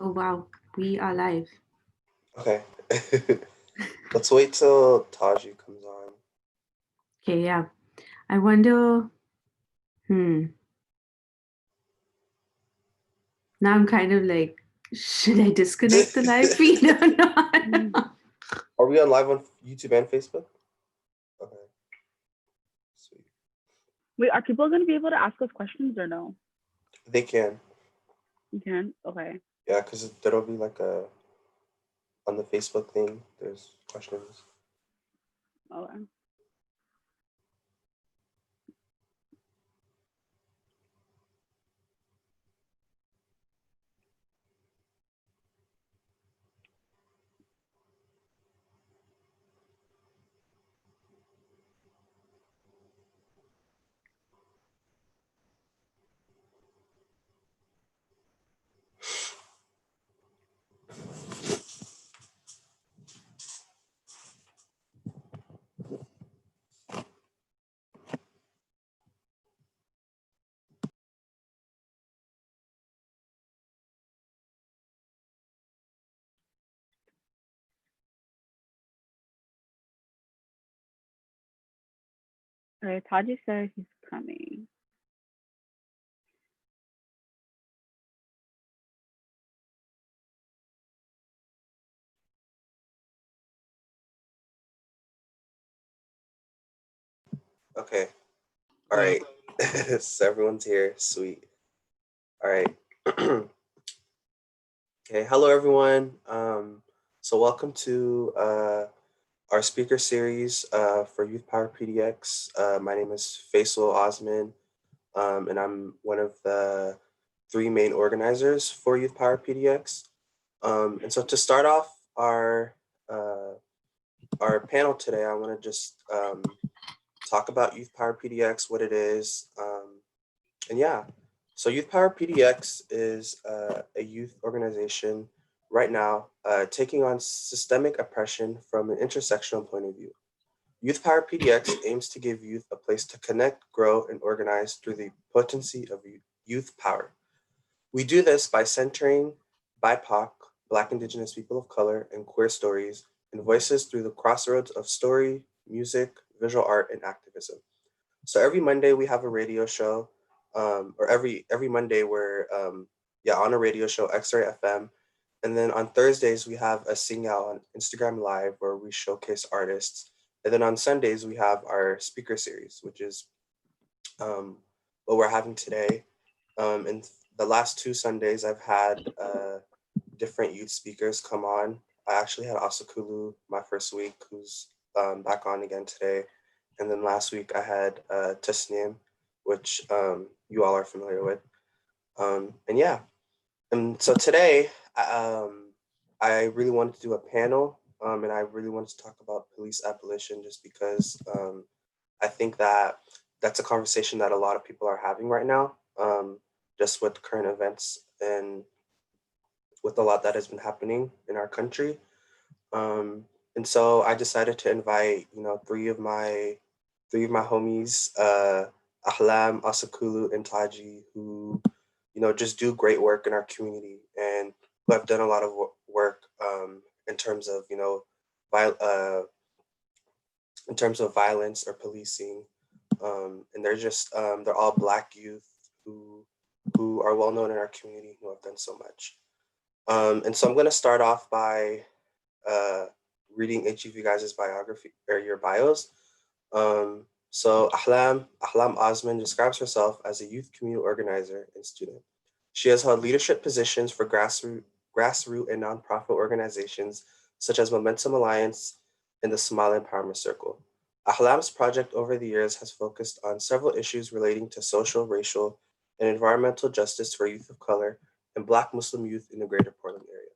Oh wow, we are live. Okay. Let's wait till Taji comes on. Okay, yeah. I wonder, hmm. Now I'm kind of like, should I disconnect the live feed or Mm. not? Are we on live on YouTube and Facebook? Okay, sweet. Wait, are people going to be able to ask us questions or no? They can. You can? Okay. Yeah, because there'll be like a on the Facebook thing. There's questions. Okay. All right. Taji said he's coming. Okay. All Yeah. right. So everyone's here. Sweet. All right. Okay. Hello, everyone. So welcome to our speaker series for Youth Power PDX. My name is Faisal Osman, and I'm one of the three main organizers for Youth Power PDX. And so to start off uh, our panel today, I want to just talk about Youth Power PDX, what it is, and yeah. So Youth Power PDX is a youth organization right now taking on systemic oppression from an intersectional point of view. Youth Power PDX aims to give youth a place to connect, grow, and organize through the potency of youth power. We do this by centering BIPOC, Black, Indigenous people of color, and queer stories and voices through the crossroads of story, music, visual art, and activism. So every Monday we have a radio show, or every Monday we're on a radio show, X-Ray FM, and then on Thursdays we have a sing out on Instagram Live where we showcase artists, and then on Sundays we have our speaker series, which is um, what we're having today. And the last two Sundays, I've had different youth speakers come on. I actually had Asakulu my first week, who's back on again today. And then last week, I had Tasnim, which you all are familiar with. And yeah, and so today, I really wanted to do a panel, and I really wanted to talk about police abolition just because I think that that's a conversation that a lot of people are having right now, just with current events and with a lot that has been happening in our country. Um, and so I decided to invite, three of my homies, Ahlam, Asakulu, and Taji, who, just do great work in our community and who have done a lot of work in terms of, vi- uh, in terms of violence or policing. And they're all Black youth who who are well known in our community who have done so much. And so I'm going to start off by uh, reading each of you guys' biography or your bios. So Ahlam Osman describes herself as a youth community organizer and student. She has held leadership positions for grassroots and nonprofit organizations such as Momentum Alliance and the Somali Empowerment Circle. Ahlam's project over the years has focused on several issues relating to social, racial, and environmental justice for youth of color and Black Muslim youth in the greater Portland area.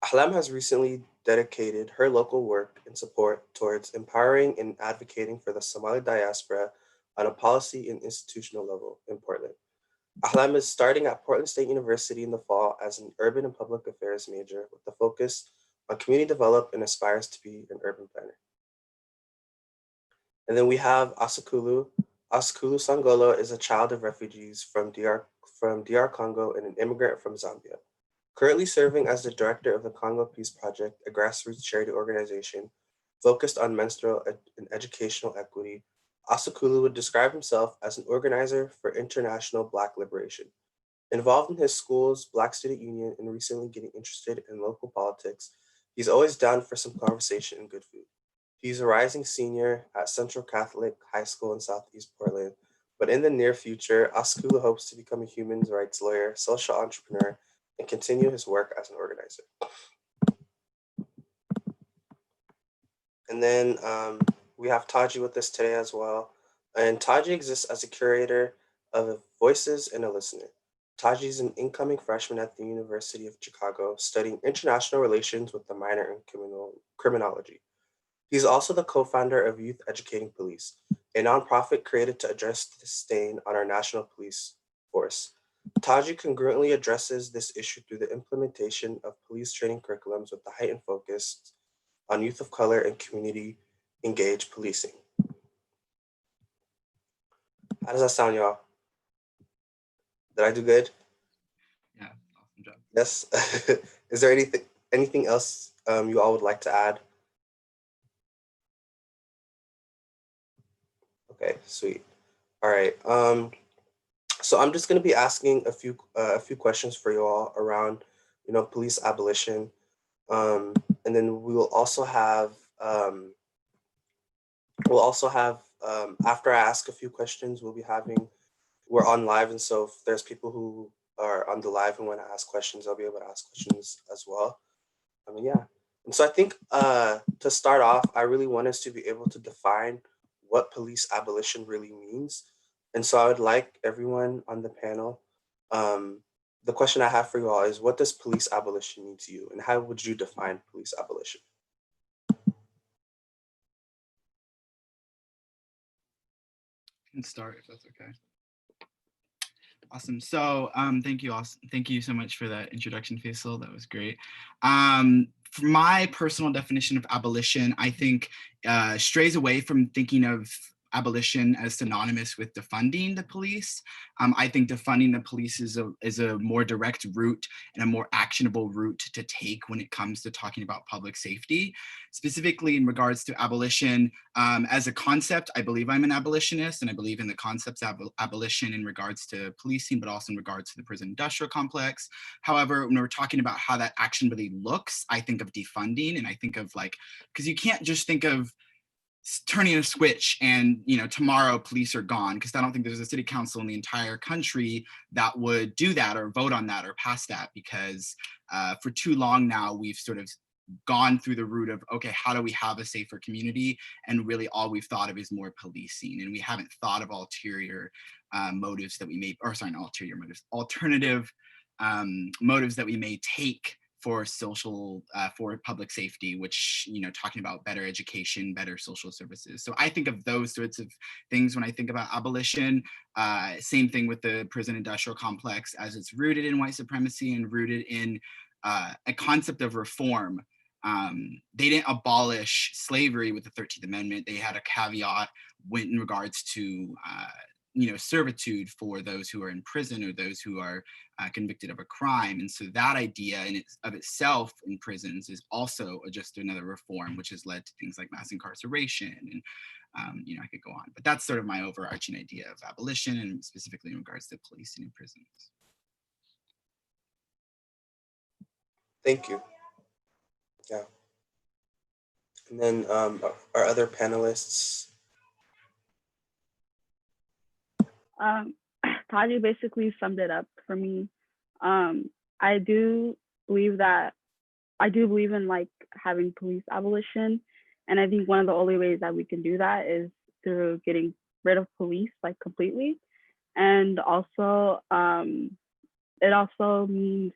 Ahlam has recently dedicated her local work and support towards empowering and advocating for the Somali diaspora on a policy and institutional level in Portland. Ahlam is starting at Portland State University in the fall as an urban and public affairs major with a focus on community development and aspires to be an urban planner. And then we have Asakulu. Asakulu Sangolo is a child of refugees from DR Congo and an immigrant from Zambia. Currently serving as the director of the Congo Peace Project, a grassroots charity organization focused on menstrual and educational equity, Asakulu would describe himself as an organizer for international Black liberation. Involved in his school's Black Student Union and recently getting interested in local politics, he's always down for some conversation and good food. He's a rising senior at Central Catholic High School in Southeast Portland, but in the near future, Asakulu hopes to become a human rights lawyer, social entrepreneur, and continue his work as an organizer. And then we have Taji with us today as well. And Taji exists as a curator of Voices and a Listener. Taji is an incoming freshman at the University of Chicago, studying international relations with a minor in criminology. He's also the co-founder of Youth Educating Police, a nonprofit created to address the stain on our national police force. Taji congruently addresses this issue through the implementation of police training curriculums with the heightened focus on youth of color and community engaged policing. How does that sound, y'all? Did I do good? Yeah, awesome job. Yes. Is there anything else you all would like to add? Okay, sweet. All right. So I'm just going to be asking a few questions for you all around, police abolition, and then we will also have after I ask a few questions, we're on live, and so if there's people who are on the live and want to ask questions, I'll be able to ask questions as well. Yeah. And so I think to start off, I really want us to be able to define what police abolition really means. And so I would like everyone on the panel, the question I have for you all is, what does police abolition mean to you? And how would you define police abolition? I can start if that's okay. Awesome. So thank you so much for that introduction, Faisal. That was great. For my personal definition of abolition, I think strays away from thinking of abolition as synonymous with defunding the police. I think defunding the police is a more direct route and a more actionable route to take when it comes to talking about public safety. Specifically in regards to abolition, as a concept, I believe I'm an abolitionist, and I believe in the concepts of abolition in regards to policing, but also in regards to the prison industrial complex. However, when we're talking about how that action really looks, I think of defunding, and I think of because you can't just think of turning a switch and tomorrow police are gone, because I don't think there's a city council in the entire country that would do that or vote on that or pass that, because for too long now we've sort of gone through the route of, okay, how do we have a safer community? And really all we've thought of is more policing, and we haven't thought of ulterior motives that we may, or sorry, not ulterior motives, alternative motives that we may take for for public safety, which, talking about better education, better social services. So I think of those sorts of things when I think about abolition. Same thing with the prison industrial complex, as it's rooted in white supremacy and rooted in a concept of reform. They didn't abolish slavery with the 13th Amendment. They had a caveat in regards to servitude for those who are in prison or those who are convicted of a crime. And so that idea of itself in prisons is also just another reform, which has led to things like mass incarceration. And I could go on, but that's sort of my overarching idea of abolition, and specifically in regards to policing in prisons. Thank you. Yeah. And then our other panelists. Taji basically summed it up for me. I do believe in having police abolition, and I think one of the only ways that we can do that is through getting rid of police completely. And also it also means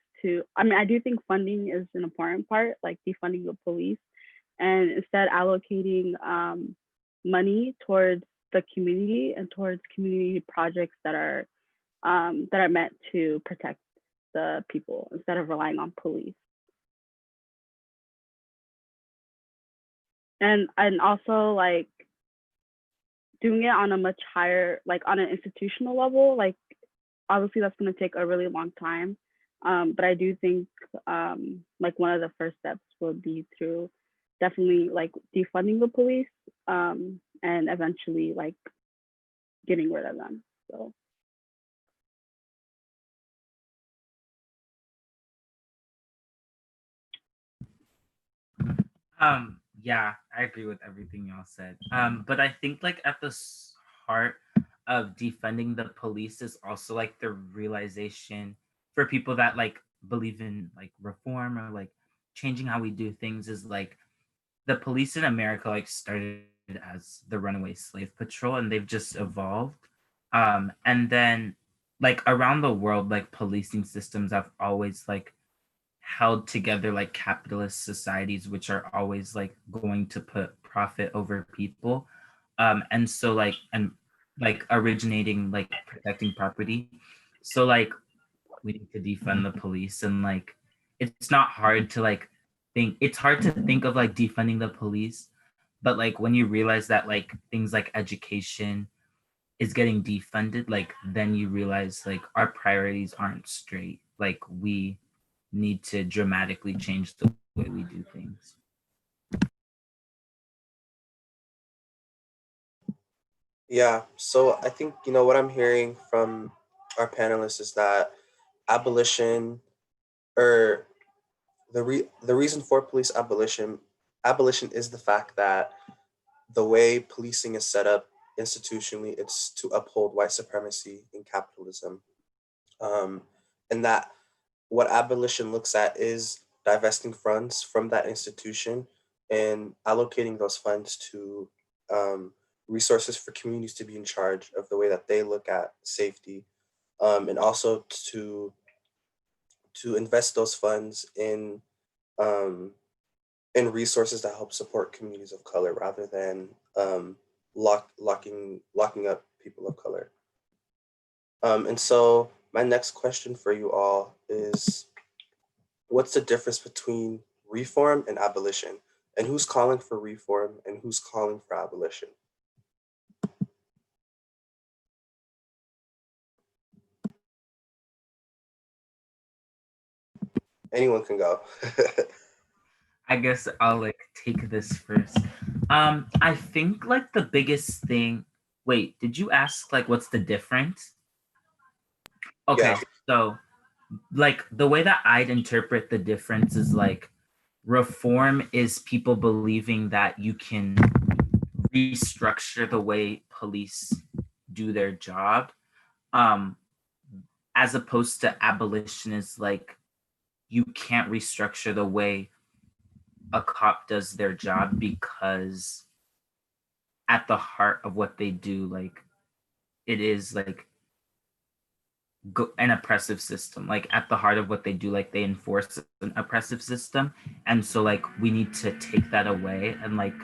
I do think funding is an important part, like defunding the police, and instead allocating money towards the community and towards community projects that are meant to protect the people instead of relying on police. And also doing it on a much higher, on an institutional level, obviously that's going to take a really long time. But I do think like one of the first steps would be through definitely like defunding the police, and eventually like getting rid of them. So Yeah, I agree with everything y'all said. But I think like at the heart of defunding the police is also like the realization for people that like believe in like reform or like changing how we do things is like the police in America like started as the runaway slave patrol and they've just evolved. And then like around the world, like policing systems have always like held together like capitalist societies which are always like going to put profit over people, and so like originating like protecting property, so like we need to defund the police and like it's not hard to like think it's hard to think of like defunding the police, but like when you realize that like things like education is getting defunded, like then you realize like our priorities aren't straight, like we need to dramatically change the way we do things. Yeah, so I think, what I'm hearing from our panelists is that abolition, or the reason for police abolition is the fact that the way policing is set up institutionally, it's to uphold white supremacy and capitalism. Um, and that what abolition looks at is divesting funds from that institution and allocating those funds to um, resources for communities to be in charge of the way that they look at safety, and also to invest those funds um, in resources that help support communities of color rather than locking up people of color. And so my next question for you all is, what's the difference between reform and abolition? And who's calling for reform and who's calling for abolition? Anyone can go. I guess I'll like take this first. I think like the biggest thing. Wait, did you ask like what's the difference? Okay, Yeah. so like the way that I'd interpret the difference is like reform is people believing that you can restructure the way police do their job, um as opposed to abolition is like you can't restructure the way a cop does their job because at the heart of what they do, like it is like an oppressive system, like at the heart of what they do, like they enforce an oppressive system, and so like we need to take that away and like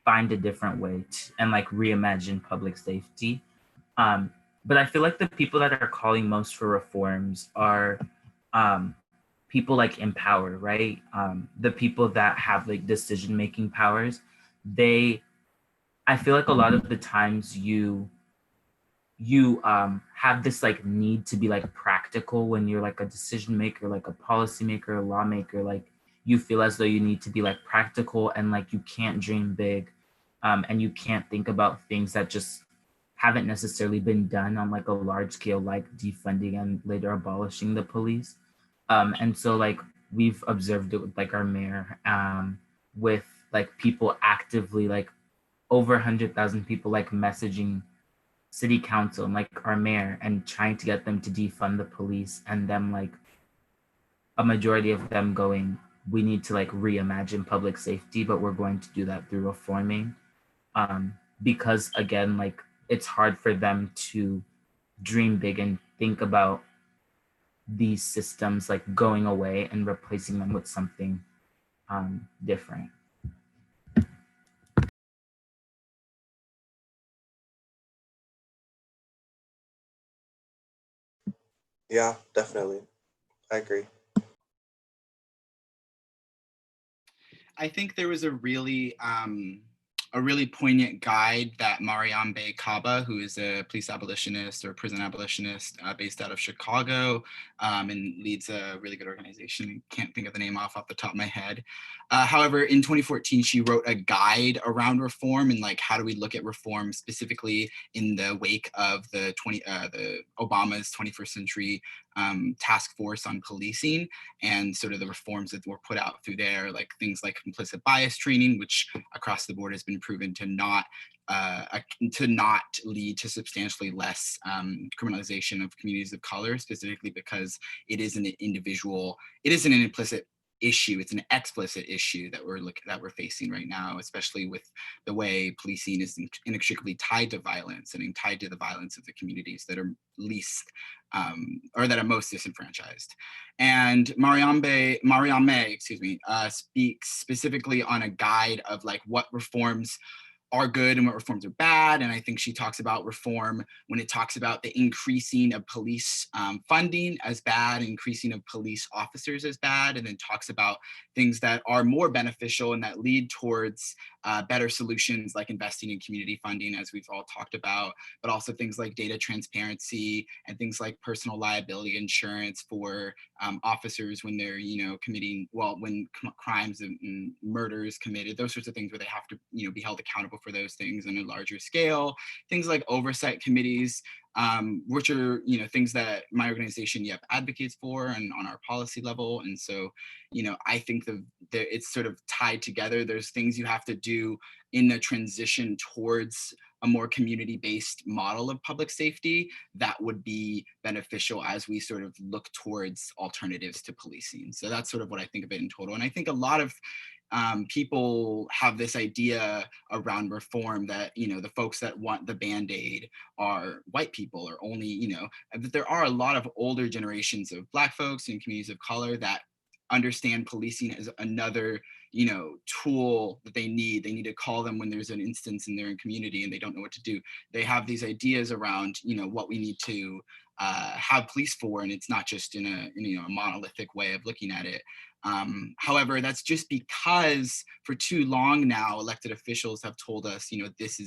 find a different way and like reimagine public safety. But I feel like the people that are calling most for reforms are um, people like in power, right? The people that have like decision making powers. They, I feel like a lot of the times you have this like need to be like practical when you're like a decision maker, like a policy maker, a lawmaker. Like you feel as though you need to be like practical and like you can't dream big, and you can't think about things that just haven't necessarily been done on like a large scale, like defunding and later abolishing the police. And so like we've observed it with like our mayor, with like people actively like over 100,000 people like messaging city council and like our mayor and trying to get them to defund the police, and them like a majority of them going, we need to like reimagine public safety, but we're going to do that through reforming, because again like it's hard for them to dream big and think about these systems like going away and replacing them with something different. Yeah, definitely. I agree. I think there was a really a really poignant guide that Mariambe Kaba, who is a police abolitionist or prison abolitionist based out of Chicago, and leads a really good organization. Can't think of the name off the top of my head. However, in 2014, she wrote a guide around reform and like how do we look at reform specifically in the wake of the Obama's 21st century task force on policing, and sort of the reforms that were put out through there, like things like implicit bias training, which across the board has been proven to not lead to substantially less criminalization of communities of color, specifically because it isn't an implicit issue, it's an explicit issue that we're facing right now, especially with the way policing is inextricably tied to violence and tied to the violence of the communities that are least or that are most disenfranchised. And Mariame, speaks specifically on a guide of like what reforms are good and what reforms are bad. And I think she talks about reform when it talks about the increasing of police funding as bad, increasing of police officers as bad, and then talks about things that are more beneficial and that lead towards better solutions like investing in community funding, as we've all talked about, but also things like data transparency and things like personal liability insurance for officers when they're, when crimes and murders committed, those sorts of things where they have to, be held accountable for those things on a larger scale. Things like oversight committees, which are, things that my organization YEP advocates for and on our policy level. And so, I think it's sort of tied together. There's things you have to do in the transition towards a more community-based model of public safety that would be beneficial as we sort of look towards alternatives to policing. So that's sort of what I think of it in total. And I think a lot of people have this idea around reform that, the folks that want the Band-Aid are white people or only, but there are a lot of older generations of Black folks and communities of color that understand policing as another, tool that they need. They need to call them when there's an instance in their community and they don't know what to do. They have these ideas around, what we need to have police for, and it's not just in a monolithic way of looking at it. However, that's just because for too long now, elected officials have told us, this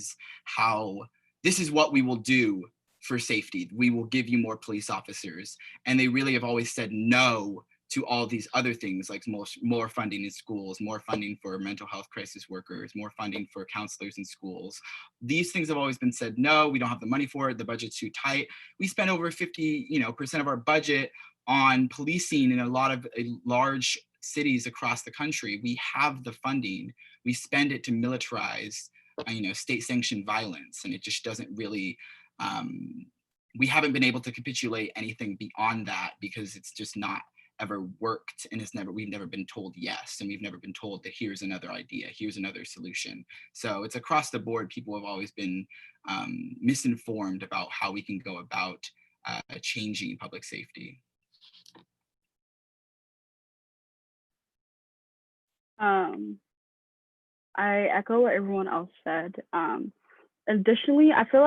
is what we will do for safety. We will give you more police officers. And they really have always said no to all these other things, like more funding in schools, more funding for mental health crisis workers, more funding for counselors in schools. These things have always been said, no, we don't have the money for it, the budget's too tight. We spend over 50% of our budget on policing in a lot of large cities across the country. We have the funding, we spend it to militarize, state-sanctioned violence, and it just doesn't really, we haven't been able to capitulate anything beyond that because it's just not ever worked, and we've never been told yes, and we've never been told that here's another idea, here's another solution. So it's across the board. People have always been misinformed about how we can go about changing public safety. I echo what everyone else said. Additionally, I feel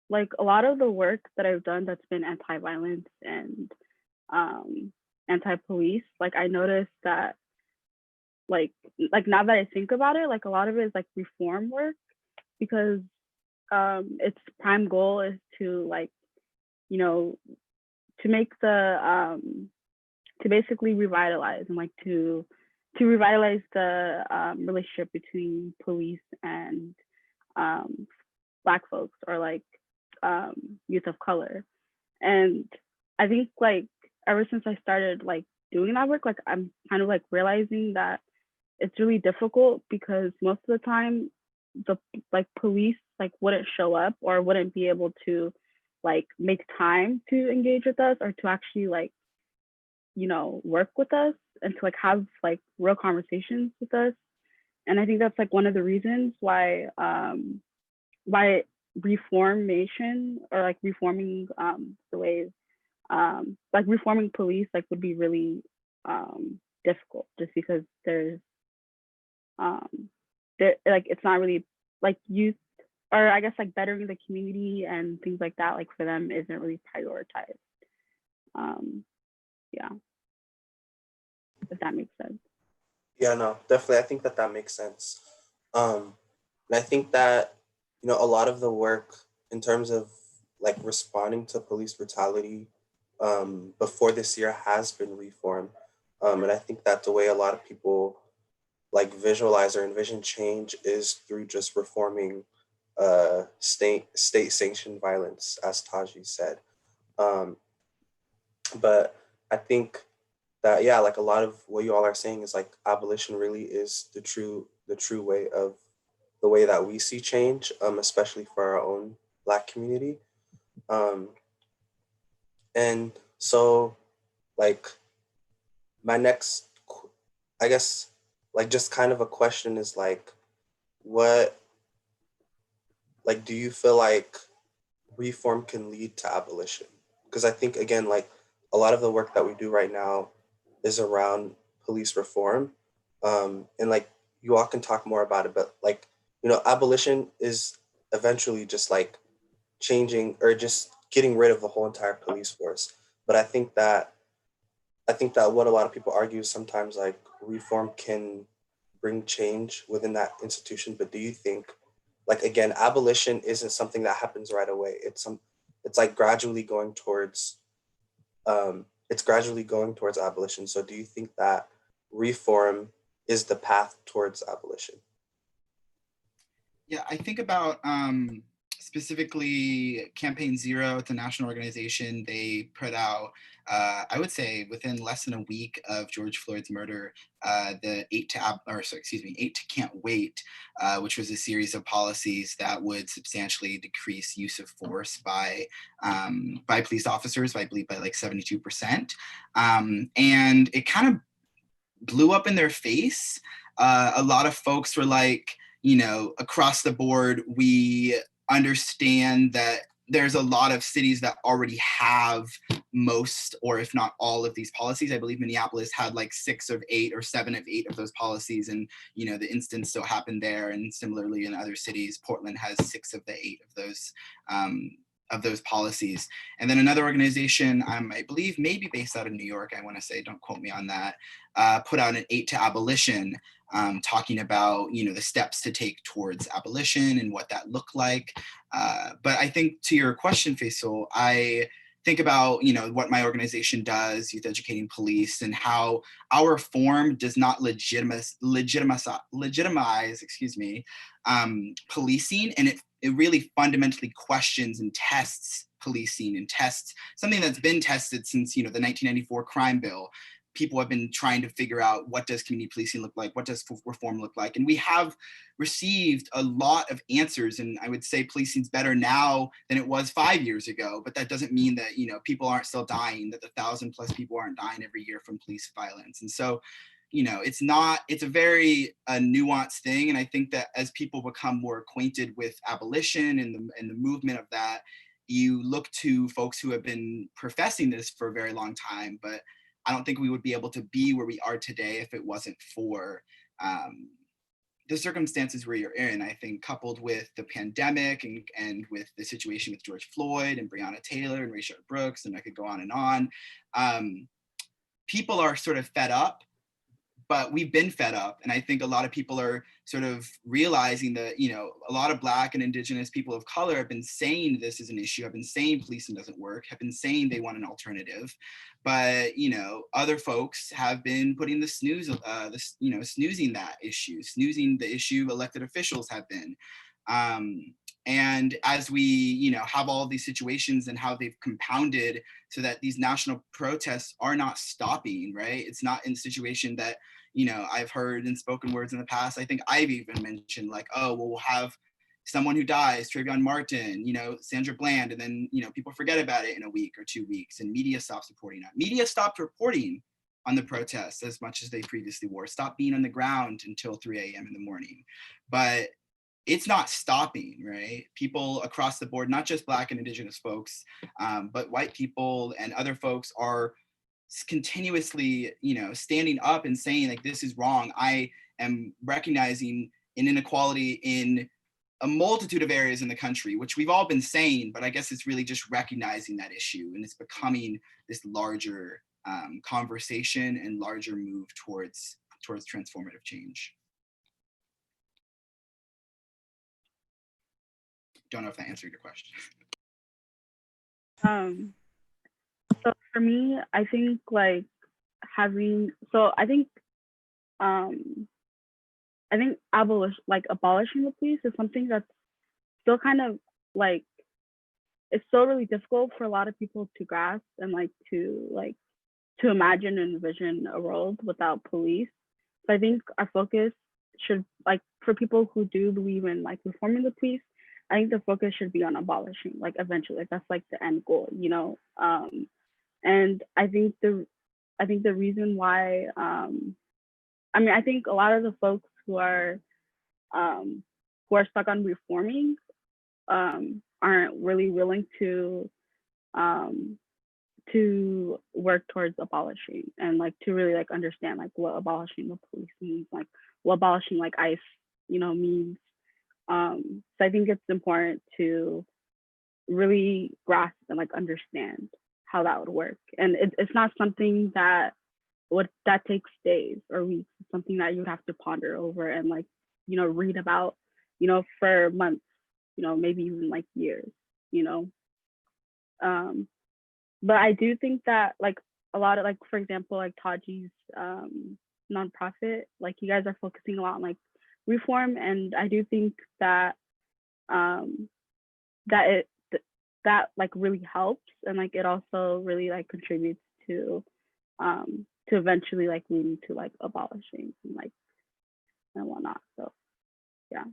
like a lot of the work that I've done that's been anti-violence and anti-police, like I noticed that like now that I think about it, like a lot of it is like reform work, because its prime goal is to to make the to basically revitalize and to revitalize the relationship between police and Black folks or youth of color. And I think ever since I started doing that work, I'm kind of realizing that it's really difficult because most of the time the police wouldn't show up or wouldn't be able to make time to engage with us or to actually work with us and to have real conversations with us. And I think that's one of the reasons why reformation or reforming the ways reforming police would be really difficult, just because there's it's not really youth, or I guess bettering the community and things like that for them isn't really prioritized. Yeah, if that makes sense. Yeah, no, definitely. I think that makes sense. And I think that, a lot of the work in terms of like responding to police brutality before this year has been reform. And I think that the way a lot of people like visualize or envision change is through just reforming state sanctioned violence, as Taji said. Um, but I think that, yeah, like a lot of what you all are saying is like abolition really is the true way of the way that we see change, especially for our own Black community. Um, and so, like, my next, I guess, like, just kind of a question is like, what, like, do you feel like reform can lead to abolition? Because I think, again, like, a lot of the work that we do right now is around police reform. And like, you all can talk more about it, but like, abolition is eventually just like changing or just getting rid of the whole entire police force. But I think that what a lot of people argue is sometimes like reform can bring change within that institution. But do you think, like, again, abolition isn't something that happens right away? It's like gradually going towards abolition. So do you think that reform is the path towards abolition? Yeah, I think about specifically Campaign Zero. It's a national organization. They put out, I would say, within less than a week of George Floyd's murder, the Eight to Can't Wait, which was a series of policies that would substantially decrease use of force by police officers, I believe, by like 72%, and it kind of blew up in their face. A lot of folks were like, across the board, we understand that there's a lot of cities that already have most, or if not all of these policies. I believe Minneapolis had like 6 of 8 or 7 of 8 of those policies. And, the instance still happened there. And similarly in other cities, Portland has 6 of the 8 of those policies. And then another organization, I believe maybe based out of New York, I want to say, don't quote me on that, put out an 8 to Abolition, talking about, the steps to take towards abolition and what that looked like. But I think to your question, Faisal, I think about, what my organization does, Youth Educating Police, and how our form does not legitimize, policing, and it really fundamentally questions and tests policing and tests something that's been tested since, the 1994 crime bill. People have been trying to figure out, what does community policing look like? What does reform look like? And we have received a lot of answers. And I would say policing's better now than it was 5 years ago. But that doesn't mean that, people aren't still dying, that the 1,000+ people aren't dying every year from police violence. And so, it's a very nuanced thing. And I think that as people become more acquainted with abolition and the movement of that, you look to folks who have been professing this for a very long time. But I don't think we would be able to be where we are today if it wasn't for the circumstances where you're in. I think coupled with the pandemic and with the situation with George Floyd and Breonna Taylor and Rayshard Brooks, and I could go on and on, people are sort of fed up. But we've been fed up. And I think a lot of people are sort of realizing that, a lot of Black and Indigenous people of color have been saying this is an issue, have been saying policing doesn't work, have been saying they want an alternative. But, other folks have been putting the snoozing that issue, snoozing the issue elected officials have been. And as we, have all these situations and how they've compounded so that these national protests are not stopping, right? It's not in a situation that, I've heard in spoken words in the past. I think I've even mentioned like, oh, well, we'll have someone who dies, Trayvon Martin, Sandra Bland, and then, people forget about it in a week or 2 weeks and media stops reporting on it. Media stopped reporting on the protests as much as they previously were, stopped being on the ground until 3 a.m. in the morning. But it's not stopping, right? People across the board, not just Black and Indigenous folks, but white people and other folks are continuously, standing up and saying like, this is wrong. I am recognizing an inequality in a multitude of areas in the country, which we've all been saying, but I guess it's really just recognizing that issue, and it's becoming this larger conversation and larger move towards transformative change. don't know if that answered your question. So for me, I think like I think abolishing the police is something that's still kind of like, it's still really difficult for a lot of people to grasp and like to imagine and envision a world without police. So I think our focus should, like, for people who do believe in like reforming the police, I think the focus should be on abolishing, like eventually, like that's like the end goal, you know. And I think the reason why, I mean, I think a lot of the folks who are stuck on reforming aren't really willing to work towards abolishing and like to really like understand like what abolishing the police means, like what abolishing like ICE, you know, means. So I think it's important to really grasp and like understand how that would work. And it's not something that takes days or weeks. It's something that you would have to ponder over and like, you know, read about, you know, for months, you know, maybe even like years, you know. But I do think that like a lot of like, for example, like Taji's nonprofit, like you guys are focusing a lot on like reform, and I do think that that like really helps, and like it also really like contributes to eventually like leading to like abolishing and like and whatnot. So yeah.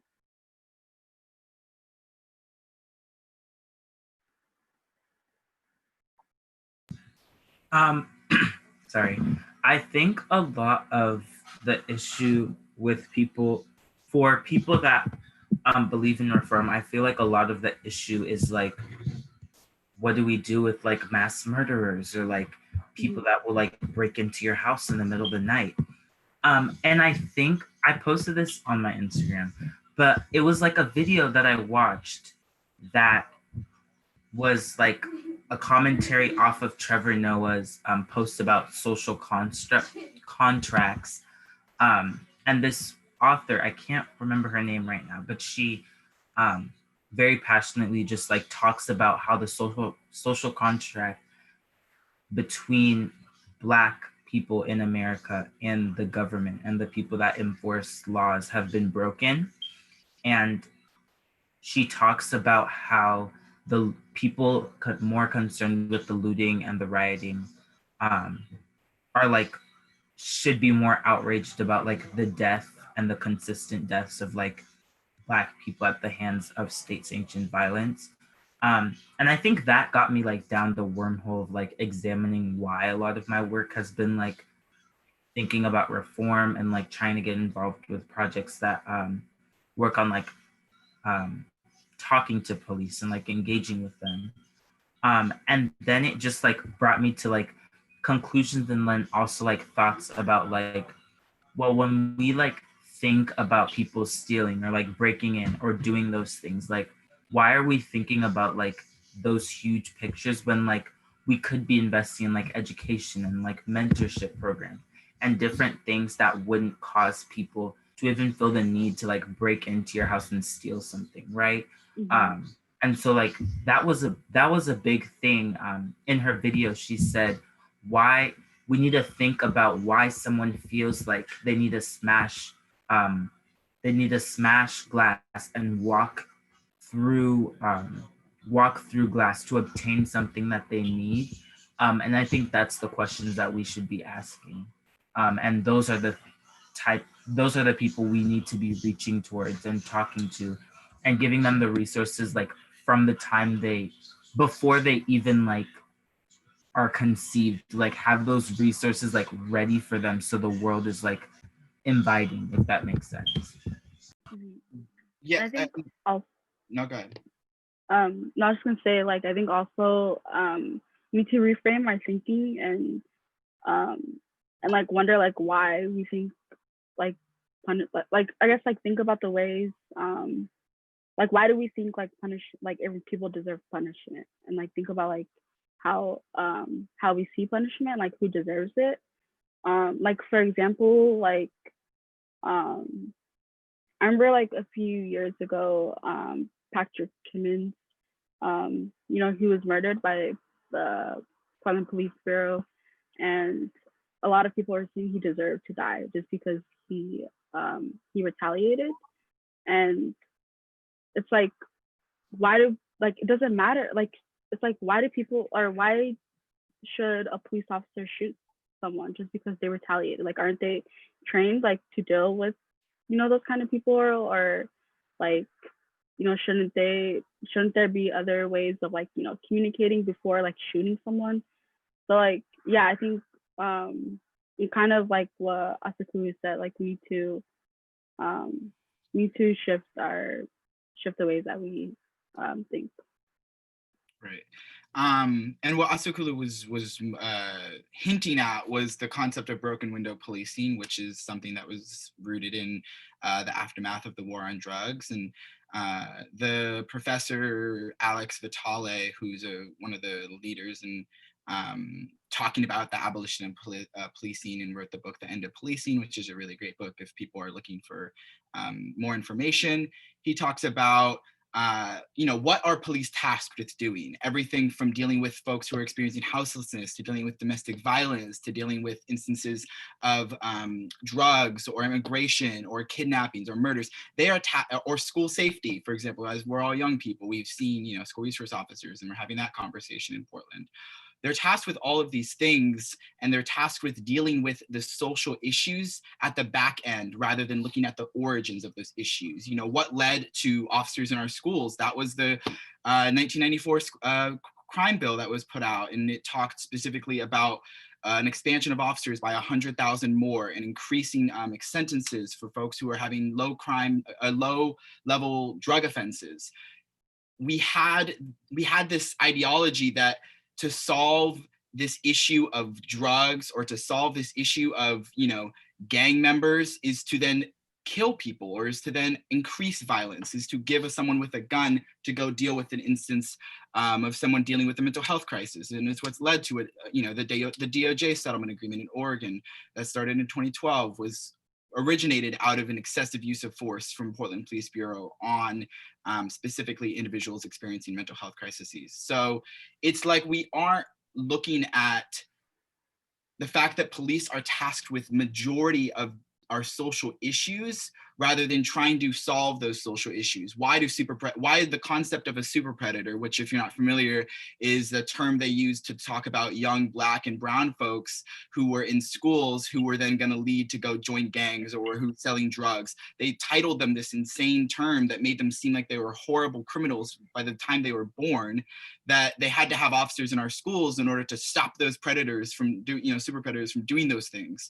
Sorry. I think a lot of the issue with people, for people that believe in reform, I feel like a lot of the issue is like, what do we do with like mass murderers or like people that will like break into your house in the middle of the night? And I think I posted this on my Instagram, but it was like a video that I watched that was like a commentary off of Trevor Noah's post about social contracts. And this author, I can't remember her name right now, but she very passionately just like talks about how the social contract between Black people in America and the government and the people that enforce laws have been broken. And she talks about how the people more concerned with the looting and the rioting are like, should be more outraged about like the death and the consistent deaths of like Black people at the hands of state-sanctioned violence. And I think that got me like down the wormhole of like examining why a lot of my work has been like thinking about reform and like trying to get involved with projects that work on like talking to police and like engaging with them. And then it just like brought me to like conclusions, and then also like thoughts about like, well, when we like think about people stealing or like breaking in or doing those things, like why are we thinking about like those huge pictures when like we could be investing in like education and like mentorship program and different things that wouldn't cause people to even feel the need to like break into your house and steal something, right? And so like that was a big thing. In her video, she said, why we need to think about why someone feels like they need to smash glass and walk through glass to obtain something that they need. And I think that's the questions that we should be asking. And those are the people we need to be reaching towards and talking to and giving them the resources like from the time before they even like are conceived, like have those resources like ready for them so the world is like inviting, if that makes sense. Yeah. I think no, go ahead. No, I was just gonna say, like, I think also need to reframe our thinking and like wonder like why we think like I guess like think about the ways like why do we think like every people deserve punishment, and like think about like how we see punishment, like who deserves it. Like for example, like I remember like a few years ago Patrick Timmons. He was murdered by the Portland Police Bureau, and a lot of people are saying he deserved to die just because he retaliated. And it's like, why do, like, it doesn't matter. Like, it's like, why should a police officer shoot someone just because they retaliated? Like, aren't they trained like to deal with, those kind of people, or like, shouldn't there be other ways of like, communicating before like shooting someone? So like, yeah, I think it kind of like what Asakuru said, like we need to shift the ways that we think. Right. And what Asakulu was hinting at was the concept of broken window policing, which is something that was rooted in the aftermath of the war on drugs. And the professor Alex Vitale, who's one of the leaders in talking about the abolition of policing, and wrote the book The End of Policing, which is a really great book if people are looking for more information. He talks about what are police tasked with doing? Everything from dealing with folks who are experiencing houselessness, to dealing with domestic violence, to dealing with instances of drugs or immigration or kidnappings or murders. They are or school safety, for example. As we're all young people, we've seen school resource officers, and we're having that conversation in Portland. They're tasked with all of these things, and they're tasked with dealing with the social issues at the back end rather than looking at the origins of those issues. What led to officers in our schools? That was the 1994 crime bill that was put out, and it talked specifically about an expansion of officers by 100,000 more, and increasing sentences for folks who are having low level drug offenses. We had this ideology that to solve this issue of drugs, or to solve this issue of gang members, is to then kill people, or is to then increase violence, is to give someone with a gun to go deal with an instance of someone dealing with a mental health crisis. And it's what's led to it. The DOJ settlement agreement in Oregon that started in 2012 originated out of an excessive use of force from Portland Police Bureau on specifically individuals experiencing mental health crises. So it's like we aren't looking at the fact that police are tasked with majority of our social issues rather than trying to solve those social issues. Why the concept of a super predator, which, if you're not familiar, is the term they use to talk about young Black and brown folks who were in schools who were then going to lead to go join gangs or who selling drugs. They titled them this insane term that made them seem like they were horrible criminals by the time they were born, that they had to have officers in our schools in order to stop those predators from super predators from doing those things.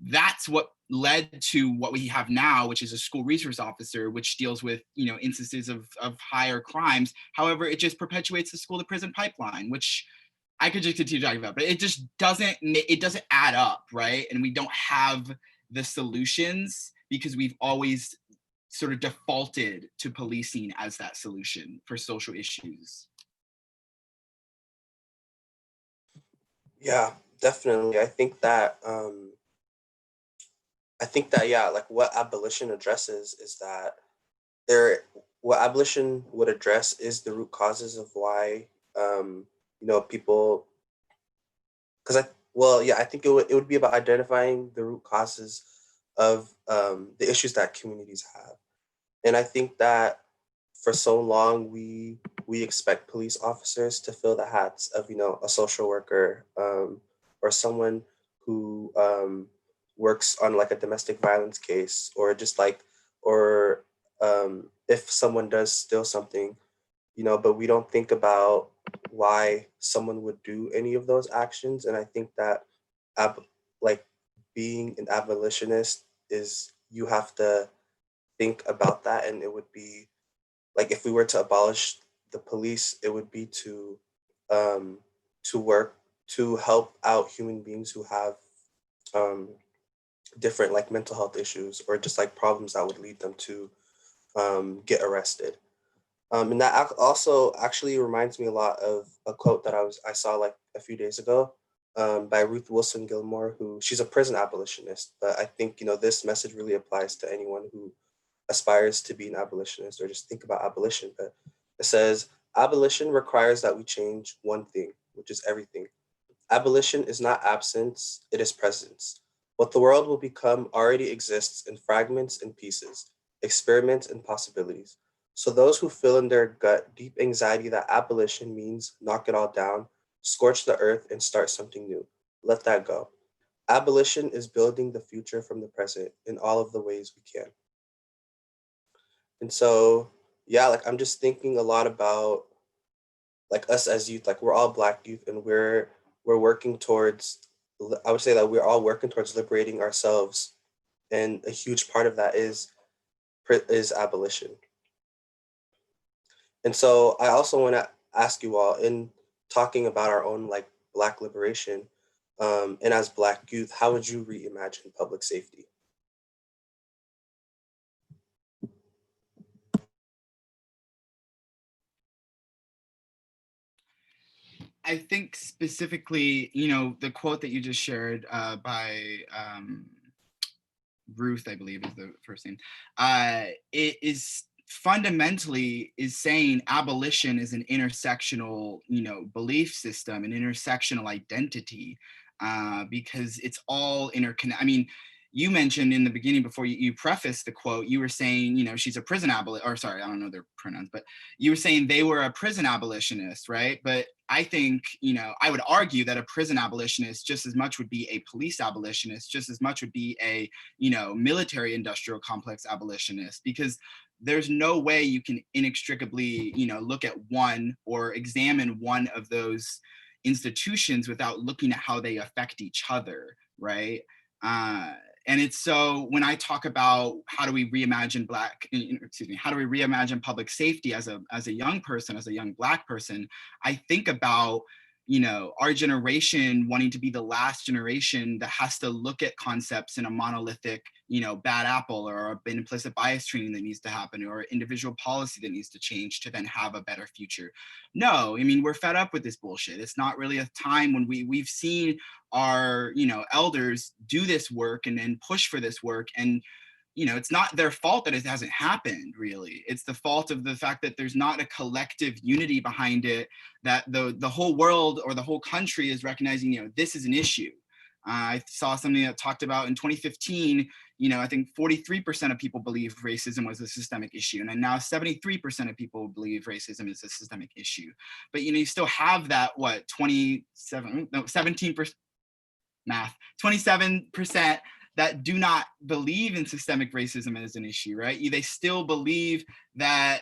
That's what led to what we have now, which is a school resource officer, which deals with instances of higher crimes. However, it just perpetuates the school to prison pipeline, which I could just continue talking about, but it just doesn't add up, right? And we don't have the solutions because we've always sort of defaulted to policing as that solution for social issues. Yeah, definitely. I think that yeah, like what abolition addresses is that what abolition would address is the root causes of why people, I think it would be about identifying the root causes of the issues that communities have. And I think that for so long we expect police officers to fill the hats of a social worker or someone who works on like a domestic violence case, or just like, or if someone does steal something, but we don't think about why someone would do any of those actions. And I think that like being an abolitionist is, you have to think about that. And it would be like, if we were to abolish the police, it would be to work to help out human beings who have different like mental health issues, or just like problems that would lead them to get arrested. And that also actually reminds me a lot of a quote that I saw like a few days ago by Ruth Wilson Gilmore, who she's a prison abolitionist. But I think this message really applies to anyone who aspires to be an abolitionist or just think about abolition, but it says abolition requires that we change one thing, which is everything. Abolition is not absence, it is presence. What the world will become already exists in fragments and pieces, experiments and possibilities. So those who feel in their gut deep anxiety that abolition means knock it all down, scorch the earth and start something new, let that go. Abolition is building the future from the present in all of the ways we can. And so, yeah, like I'm just thinking a lot about like us as youth, like we're all Black youth, and we're working towards. I would say that we're all working towards liberating ourselves, and a huge part of that is abolition. And so, I also want to ask you all, in talking about our own like Black liberation, and as Black youth, how would you reimagine public safety? I think specifically, the quote that you just shared by Ruth, I believe is the first name, it is fundamentally is saying abolition is an intersectional, belief system, an intersectional identity, because it's all interconnected. I mean, you mentioned in the beginning before you prefaced the quote, you were saying, she's a prison abolitionist, or sorry, I don't know their pronouns, but you were saying they were a prison abolitionist, right? But I think, I would argue that a prison abolitionist just as much would be a police abolitionist, just as much would be a, military industrial complex abolitionist, because there's no way you can inextricably, look at one or examine one of those institutions without looking at how they affect each other, right? And it's so when I talk about how do we reimagine how do we reimagine public safety as a young person, as a young Black person, I think about, our generation wanting to be the last generation that has to look at concepts in a monolithic, bad apple, or an implicit bias training that needs to happen, or individual policy that needs to change to then have a better future. No, I mean, we're fed up with this bullshit. It's not really a time when we've seen our elders do this work and push for this work, and it's not their fault that it hasn't happened, really. It's the fault of the fact that there's not a collective unity behind it, that the whole world or the whole country is recognizing, this is an issue. I saw something that talked about in 2015, I think 43% of people believe racism was a systemic issue. And now 73% of people believe racism is a systemic issue. But, you still have that, 17%, math, 27% that do not believe in systemic racism as an issue, right? They still believe that,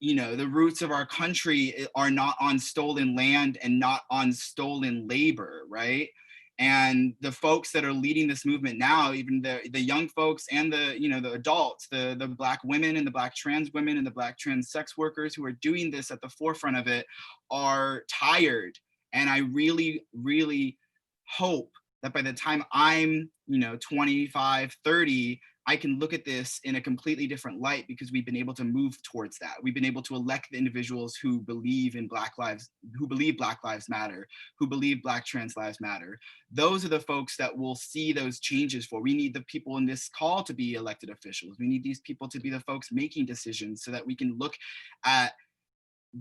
the roots of our country are not on stolen land and not on stolen labor, right? And the folks that are leading this movement now, even the young folks and the adults, the Black women and the Black trans women and the Black trans sex workers who are doing this at the forefront of it, are tired. And I really, really hope that by the time I'm, 25, 30, I can look at this in a completely different light, because we've been able to move towards that. We've been able to elect the individuals who believe in Black lives, who believe Black lives matter, who believe Black trans lives matter. Those are the folks that will see those changes for. We need the people in this call to be elected officials. We need these people to be the folks making decisions, so that we can look at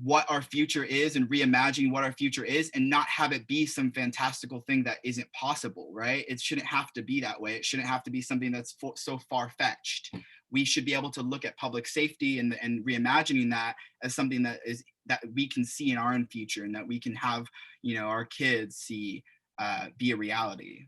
what our future is and reimagining what our future is, and not have it be some fantastical thing that isn't possible, right? It shouldn't have to be that way. It shouldn't have to be something that's so far-fetched. We should be able to look at public safety and reimagining that as something that we can see in our own future, and that we can have, our kids see be a reality.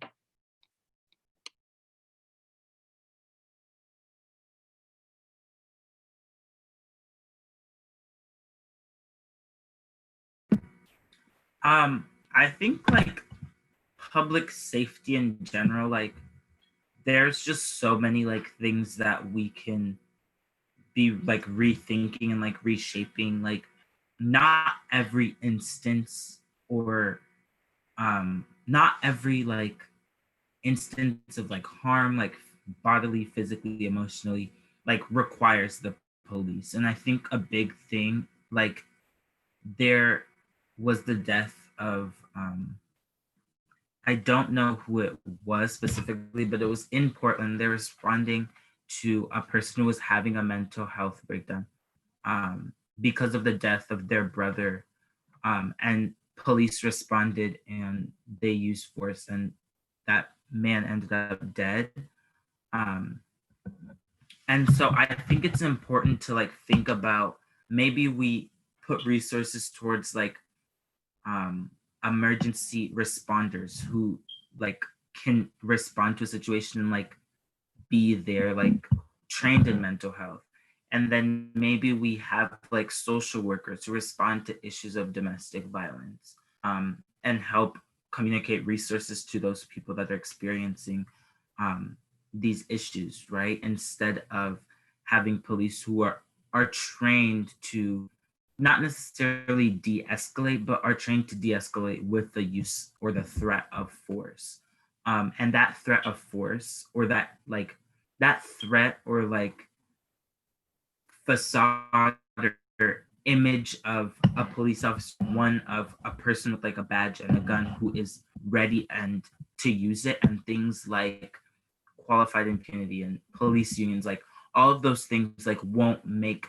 I think like public safety in general, like there's just so many like things that we can be like rethinking and like reshaping. Like not every instance, or not every like instance of like harm, like bodily, physically, emotionally, like requires the police. And I think a big thing, like there was the death of I don't know who it was specifically, but it was in Portland. They're responding to a person who was having a mental health breakdown because of the death of their brother. And police responded and they used force, and that man ended up dead. Um, and so I think it's important to like think about, maybe we put resources towards like emergency responders who like can respond to a situation and like be there, like trained in mental health. And then maybe we have like social workers who respond to issues of domestic violence, and help communicate resources to those people that are experiencing these issues, right? Instead of having police who are trained to not necessarily de-escalate, but are trained to de-escalate with the use or the threat of force. And that threat of force, or that threat or like facade or image of a police officer, one of a person with like a badge and a gun who is ready and to use it, and things like qualified impunity and police unions, like all of those things like won't make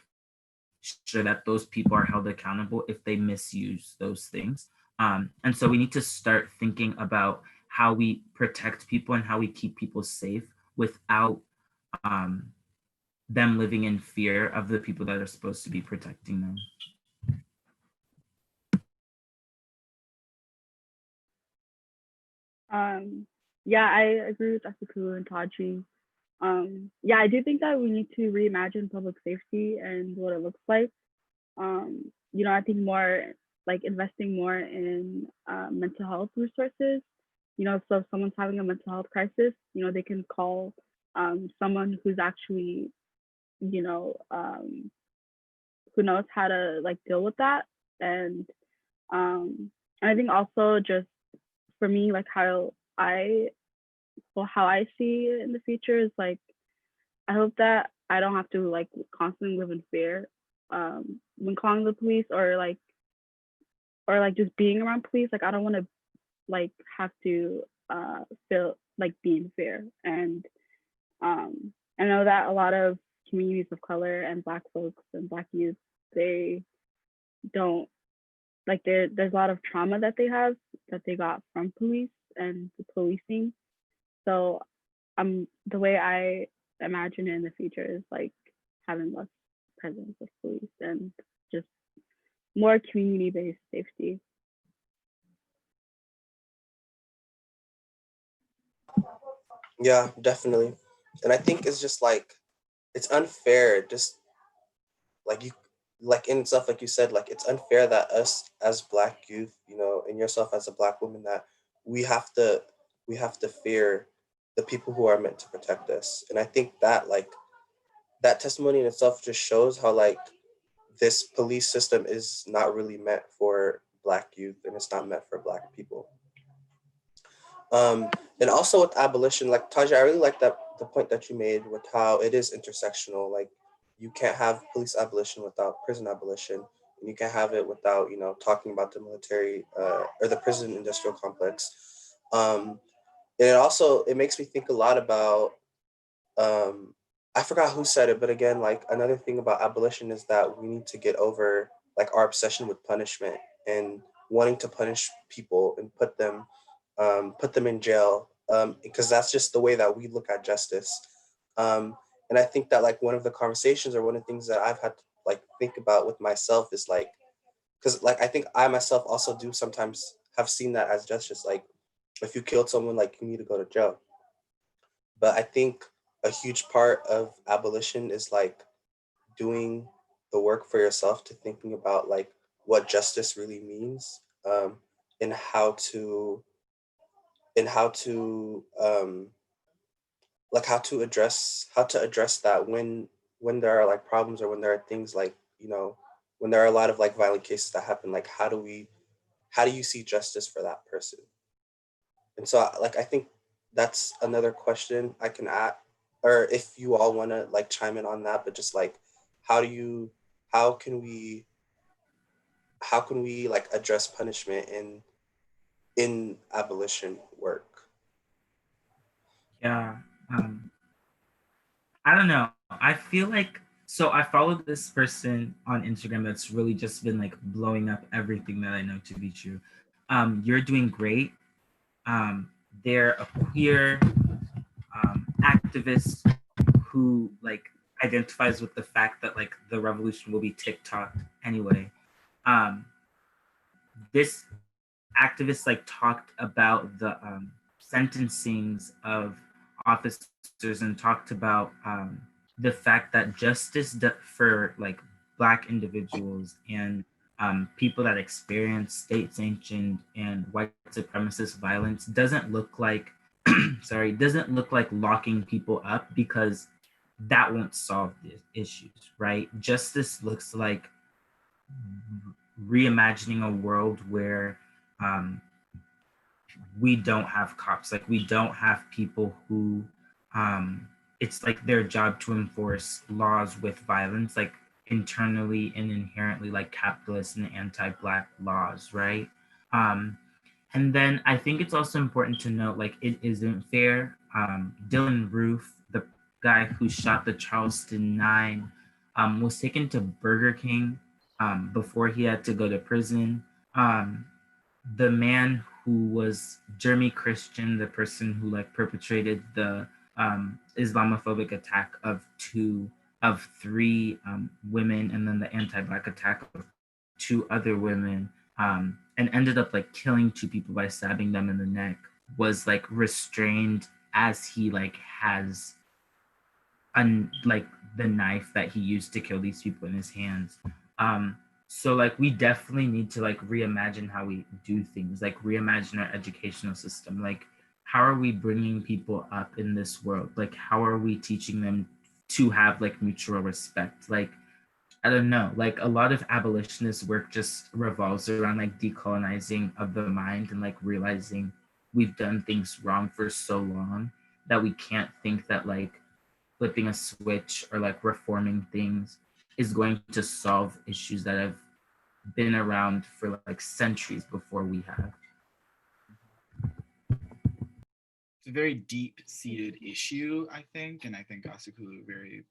sure that those people are held accountable if they misuse those things. And so we need to start thinking about how we protect people and how we keep people safe without them living in fear of the people that are supposed to be protecting them. Yeah, I agree with Dr. Kulu and Taji. Yeah, I do think that we need to reimagine public safety and what it looks like. I think more like investing more in mental health resources. So if someone's having a mental health crisis, they can call someone who's actually, who knows how to like deal with that. And I think also just for me, like how I see it in the future is like, I hope that I don't have to like constantly live in fear when calling the police, or like just being around police. Like I don't want to like have to feel like being fear. And I know that a lot of communities of color and Black folks and Black youth, they don't like, there's a lot of trauma that they have that they got from police and the policing. So the way I imagine it in the future is like having less presence of police and just more community-based safety. Yeah, definitely. And I think it's just like, it's unfair, just like you, like in itself, like you said, like it's unfair that us as Black youth, and yourself as a Black woman, that we have to fear the people who are meant to protect us. And I think that like that testimony in itself just shows how like this police system is not really meant for Black youth, and it's not meant for Black people. And also with abolition, like Taja, I really like the point that you made with how it is intersectional. Like you can't have police abolition without prison abolition, and you can't have it without talking about the military or the prison industrial complex. And it makes me think a lot about I forgot who said it, but again, like another thing about abolition is that we need to get over like our obsession with punishment and wanting to punish people and put them in jail, because that's just the way that we look at justice. And I think that like one of the conversations or one of the things that I've had to like think about with myself is like, because like I think I myself also do sometimes have seen that as justice. Like if you killed someone, like you need to go to jail. But I think a huge part of abolition is like doing the work for yourself, to thinking about like what justice really means, and how to like how to address that when there are like problems, or when there are things like when there are a lot of like violent cases that happen. Like how do you see justice for that person? And so like I think that's another question I can add, or if you all want to like chime in on that. But just like how do you how can we like address punishment in abolition work? Yeah. I don't know. I feel like, so I followed this person on Instagram that's really just been like blowing up everything that I know to be true. You're doing great. Um, they're a queer activist who like identifies with the fact that like the revolution will be TikTok anyway. Um, this activist like talked about the sentencings of officers and talked about the fact that justice for like Black individuals and people that experience state sanctioned and white supremacist violence doesn't look like doesn't look like locking people up, because that won't solve the issues, right? Justice looks like reimagining a world where um, we don't have cops, like we don't have people who it's like their job to enforce laws with violence, like internally and inherently like capitalist and anti-Black laws, right? um and then I think it's also important to note, like, it isn't fair. Dylan Roof, the guy who shot the Charleston Nine, was taken to Burger King before he had to go to prison. The man who was Jeremy Christian, the person who like perpetrated the Islamophobic attack of three women, and then the anti-Black attack of two other women, and ended up like killing two people by stabbing them in the neck, was like restrained as he like has like the knife that he used to kill these people in his hands. So like we definitely need to like reimagine how we do things, like reimagine our educational system. Like, how are we bringing people up in this world? Like, how are we teaching them to have like mutual respect? Like, I don't know, like a lot of abolitionist work just revolves around like decolonizing of the mind and like realizing we've done things wrong for so long that we can't think that like flipping a switch or like reforming things is going to solve issues that have been around for like centuries before we have. It's a very deep-seated issue, I think, and I think Asakulu very,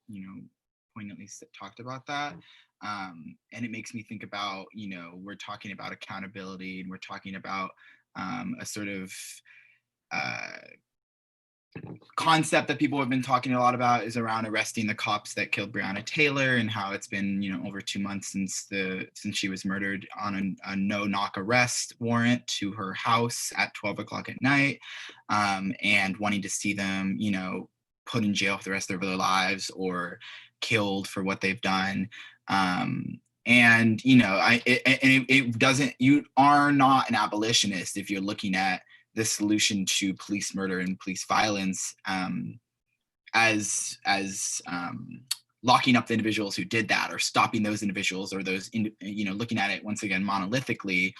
poignantly talked about that. And it makes me think about, we're talking about accountability, and we're talking about a sort of concept that people have been talking a lot about is around arresting the cops that killed Breonna Taylor, and how it's been over 2 months since she was murdered on a no-knock arrest warrant to her house at 12 o'clock at night, and wanting to see them put in jail for the rest of their lives or killed for what they've done. And it doesn't, you are not an abolitionist if you're looking at the solution to police murder and police violence as locking up the individuals who did that, or stopping those individuals, or those looking at it once again monolithically,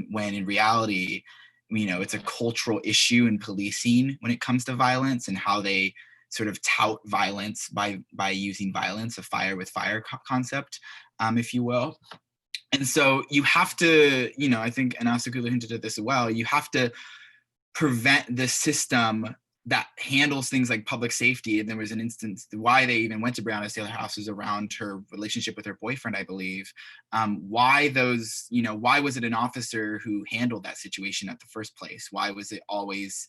when in reality it's a cultural issue in policing when it comes to violence, and how they sort of tout violence by using violence, a fire with fire concept, if you will. And so you have to, I think, and Asakula hinted at this as well, you have to prevent the system that handles things like public safety. And there was an instance why they even went to Breonna Taylor house was around her relationship with her boyfriend, I believe. Why was it an officer who handled that situation at the first place? Why was it always,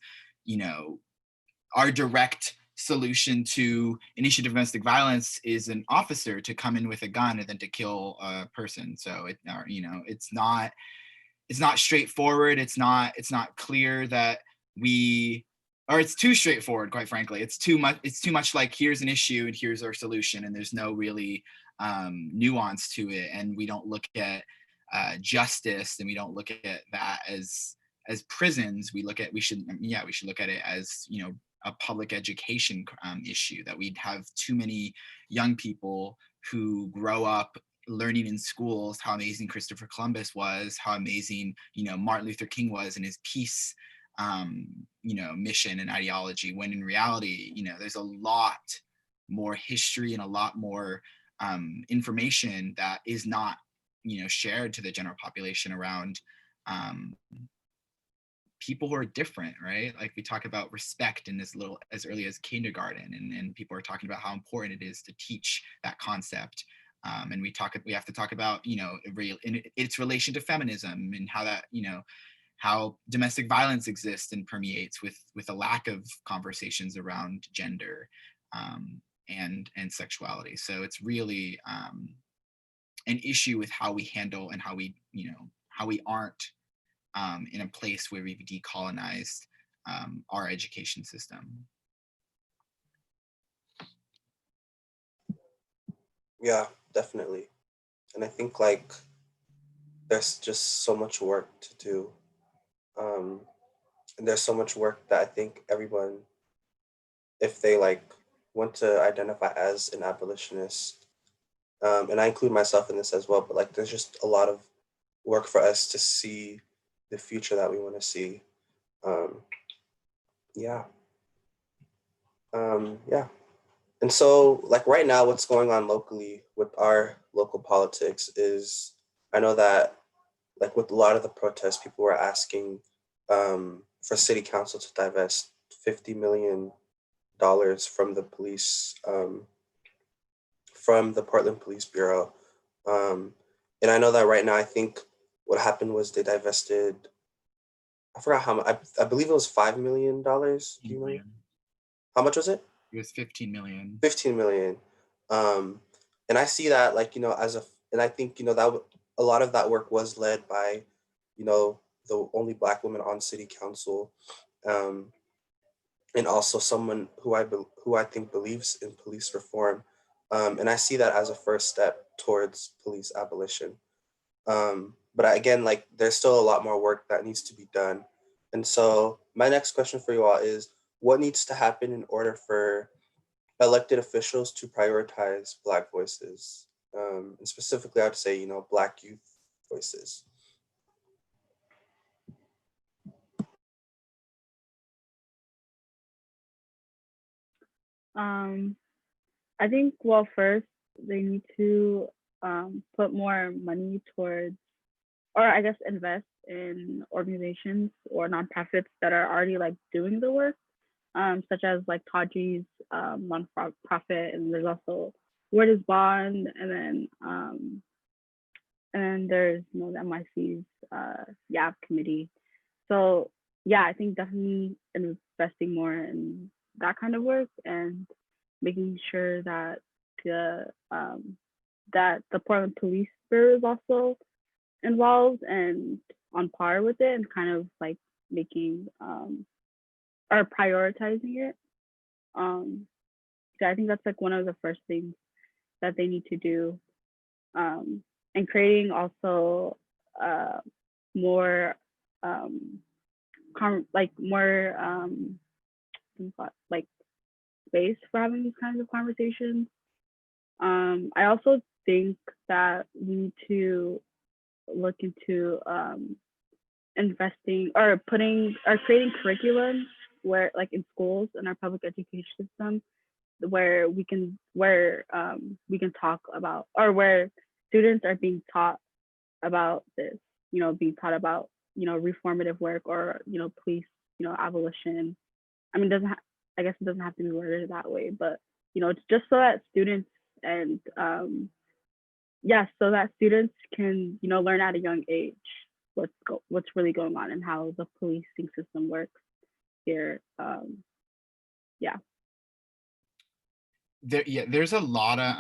our direct solution to an issue of domestic violence is an officer to come in with a gun and then to kill a person? So it's not straightforward. It's not clear that it's too straightforward, quite frankly. It's too much like, here's an issue and here's our solution, and there's no really nuance to it. And we don't look at justice, and we don't look at that as prisons. We should look at it as a public education issue, that we'd have too many young people who grow up learning in schools how amazing Christopher Columbus was, how amazing Martin Luther King was, and his peace mission and ideology, when in reality there's a lot more history and a lot more information that is not shared to the general population around people who are different, right? Like we talk about respect in as early as kindergarten, and people are talking about how important it is to teach that concept. And we have to talk about, you know, its relation to feminism, and how that, you know, how domestic violence exists and permeates with a lack of conversations around gender and sexuality. So it's really an issue with how we handle and how we, you know, how we aren't in a place where we've decolonized our education system. Yeah, definitely. And I think like there's just so much work to do. And there's so much work that I think everyone, if they like want to identify as an abolitionist, and I include myself in this as well, but like there's just a lot of work for us to see the future that we want to see. Yeah. Yeah. And so, like right now, what's going on locally with our local politics is, I know that, like with a lot of the protests, people were asking for city council to divest $50 million from the police, from the Portland Police Bureau. And I know that right now, I think what happened was they divested, I forgot how much, I believe it was $5 million. Do you know? How much was it? It was 15 million. 15 million. And I see that like, you know, and I think, you know, that a lot of that work was led by, you know, the only Black woman on city council, and also someone who I think believes in police reform. And I see that as a first step towards police abolition. But again, like there's still a lot more work that needs to be done. And so my next question for you all is, what needs to happen in order for elected officials to prioritize Black voices? And specifically, I would say, you know, Black youth voices. I think, well, first they need to put more money towards, or I guess invest in organizations or nonprofits that are already like doing the work, such as like Taji's nonprofit, and there's also Word is Bond, and then there's, you know, the MIC's YAP committee. So yeah, I think definitely investing more in that kind of work, and making sure that the Portland Police Bureau is also involved and on par with it, and kind of like making or prioritizing it. So I think that's like one of the first things that they need to do, and creating also more more like space for having these kinds of conversations. I also think that we need to look into investing or creating curriculum where, like in schools in our public education system, where we can talk about, or where students are being taught about this, you know, being taught about, you know, reformative work, or, you know, police, you know, abolition. I mean, I guess it doesn't have to be worded that way, but, you know, it's just so that students and so that students can, you know, learn at a young age what's really going on and how the policing system works here. There's a lot of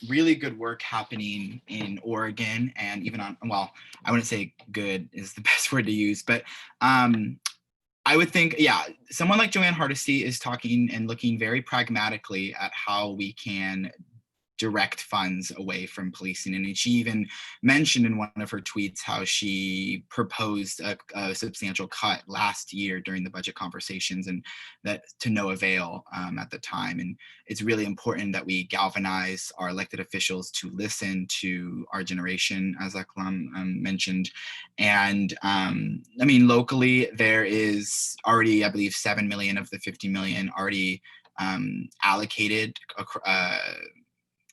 really good work happening in Oregon, and even on, well, I wouldn't say good is the best word to use, but I would think, yeah, someone like Joanne Hardesty is talking and looking very pragmatically at how we can direct funds away from policing. And she even mentioned in one of her tweets how she proposed a substantial cut last year during the budget conversations, and that to no avail at the time. And it's really important that we galvanize our elected officials to listen to our generation, as Aklam mentioned. And I mean, locally, there is already, I believe, 7 million of the 50 million already allocated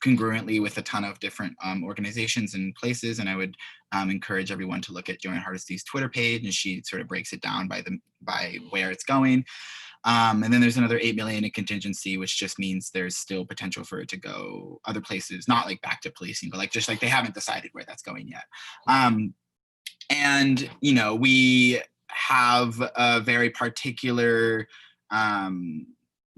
congruently with a ton of different organizations and places. And I would encourage everyone to look at Joanne Hardesty's Twitter page, and she sort of breaks it down by where it's going. And then there's another 8 million in contingency, which just means there's still potential for it to go other places, not like back to policing, but like just like they haven't decided where that's going yet. And, you know, we have a very particular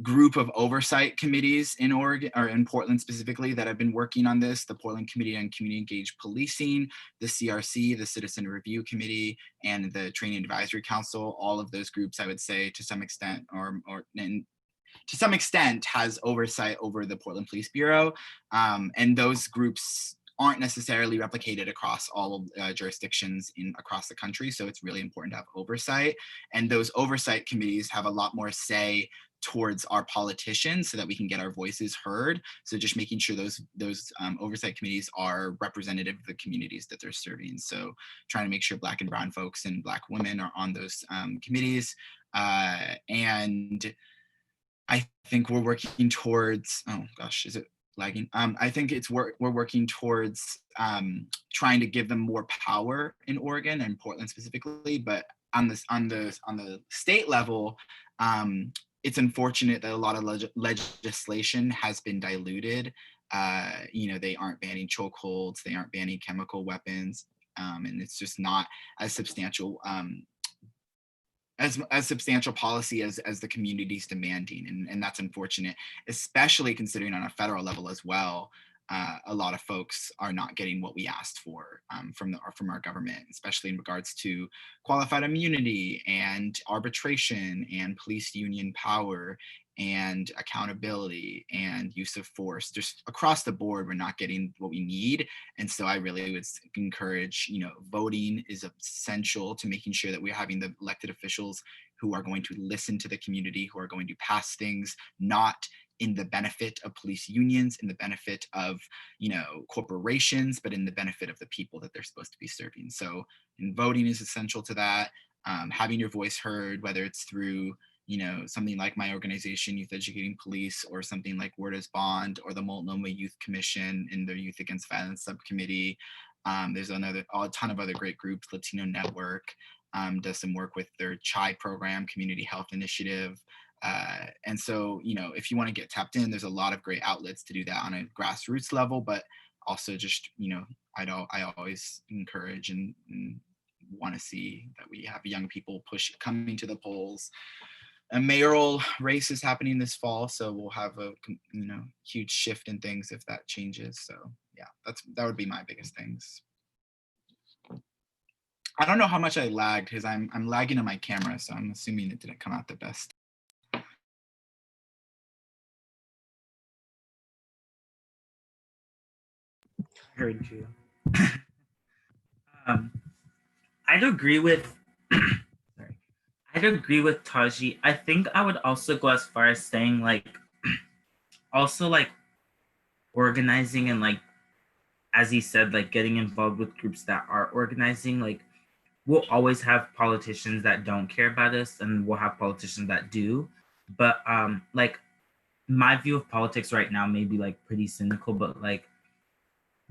group of oversight committees in Oregon, or in Portland specifically, that have been working on this: the Portland Committee on Community Engaged Policing, the CRC, the Citizen Review Committee, and the Training Advisory Council. All of those groups, I would say, to some extent, to some extent, has oversight over the Portland Police Bureau. And those groups aren't necessarily replicated across all jurisdictions across the country. So it's really important to have oversight. And those oversight committees have a lot more say towards our politicians so that we can get our voices heard. So just making sure those oversight committees are representative of the communities that they're serving. So trying to make sure Black and Brown folks and Black women are on those committees. And I think we're working towards, oh gosh, is it lagging? I think we're working towards trying to give them more power in Oregon and Portland specifically, but on the state level, it's unfortunate that a lot of legislation has been diluted. You know, they aren't banning chokeholds, they aren't banning chemical weapons, and it's just not as substantial as substantial policy as the community's demanding, and that's unfortunate, especially considering on a federal level as well. A lot of folks are not getting what we asked for from our government, especially in regards to qualified immunity and arbitration and police union power and accountability and use of force. Just across the board, we're not getting what we need. And so I really would encourage, you know, voting is essential to making sure that we're having the elected officials who are going to listen to the community, who are going to pass things, not in the benefit of police unions, in the benefit of, you know, corporations, but in the benefit of the people that they're supposed to be serving. So, and voting is essential to that. Having your voice heard, whether it's through, you know, something like my organization, Youth Educating Police, or something like Word is Bond, or the Multnomah Youth Commission in their Youth Against Violence subcommittee. There's a ton of other great groups. Latino Network does some work with their CHI program, Community Health Initiative. And so, you know, if you want to get tapped in, there's a lot of great outlets to do that on a grassroots level, but also just, you know, I always encourage and want to see that we have young people coming to the polls. A mayoral race is happening this fall, so we'll have a, you know, huge shift in things if that changes. So yeah, that would be my biggest things. I don't know how much I lagged because I'm lagging on my camera, so I'm assuming it didn't come out the best. Heard you. I'd agree with I'd agree with Taji. I think I would also go as far as saying like also like organizing and like, as he said, like getting involved with groups that are organizing. Like we'll always have politicians that don't care about us, and we'll have politicians that do. But like my view of politics right now may be like pretty cynical, but like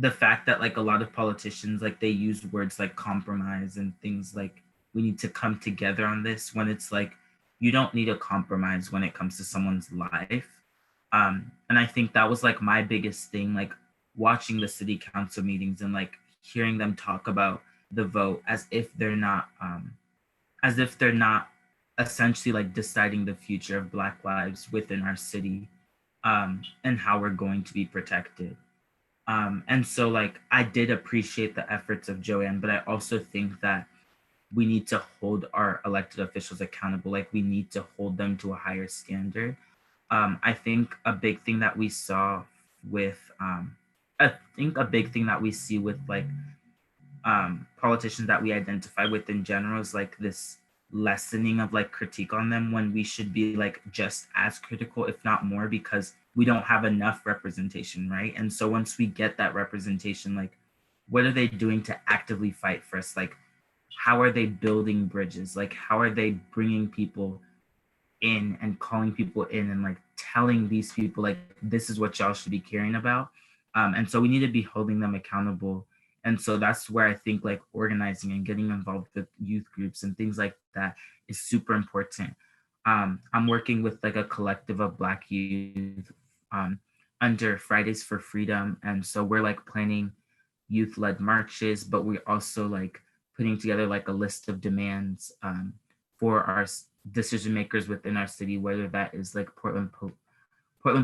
the fact that like a lot of politicians, like they use words like compromise and things like we need to come together on this, when it's like you don't need a compromise when it comes to someone's life. And I think that was like my biggest thing, like watching the city council meetings and like hearing them talk about the vote as if they're not essentially like deciding the future of Black lives within our city, and how we're going to be protected. And so like I did appreciate the efforts of Joanne, but I also think that we need to hold our elected officials accountable. Like we need to hold them to a higher standard. I think a big thing that we saw with I think a big thing that we see with like politicians that we identify with in general is like this lessening of like critique on them, when we should be like just as critical, if not more, because we don't have enough representation, right? And so once we get that representation, like what are they doing to actively fight for us? Like how are they building bridges? Like how are they bringing people in and calling people in and like telling these people like this is what y'all should be caring about? And so we need to be holding them accountable. And so that's where I think like organizing and getting involved with youth groups and things like that is super important. I'm working with like a collective of Black youth under Fridays for Freedom. And so we're like planning youth-led marches, but we're also like putting together like a list of demands for our decision makers within our city, whether that is like Portland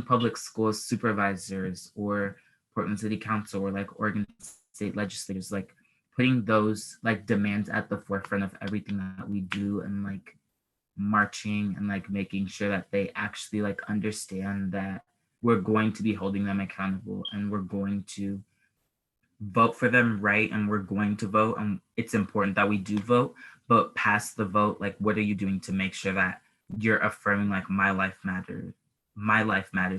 Public Schools supervisors or Portland City Council or like Oregon State legislators, like putting those like demands at the forefront of everything that we do, and like marching and like making sure that they actually like understand that we're going to be holding them accountable and we're going to vote for them, right? And we're going to vote, and it's important that we do vote, but past the vote, like what are you doing to make sure that you're affirming like my life matters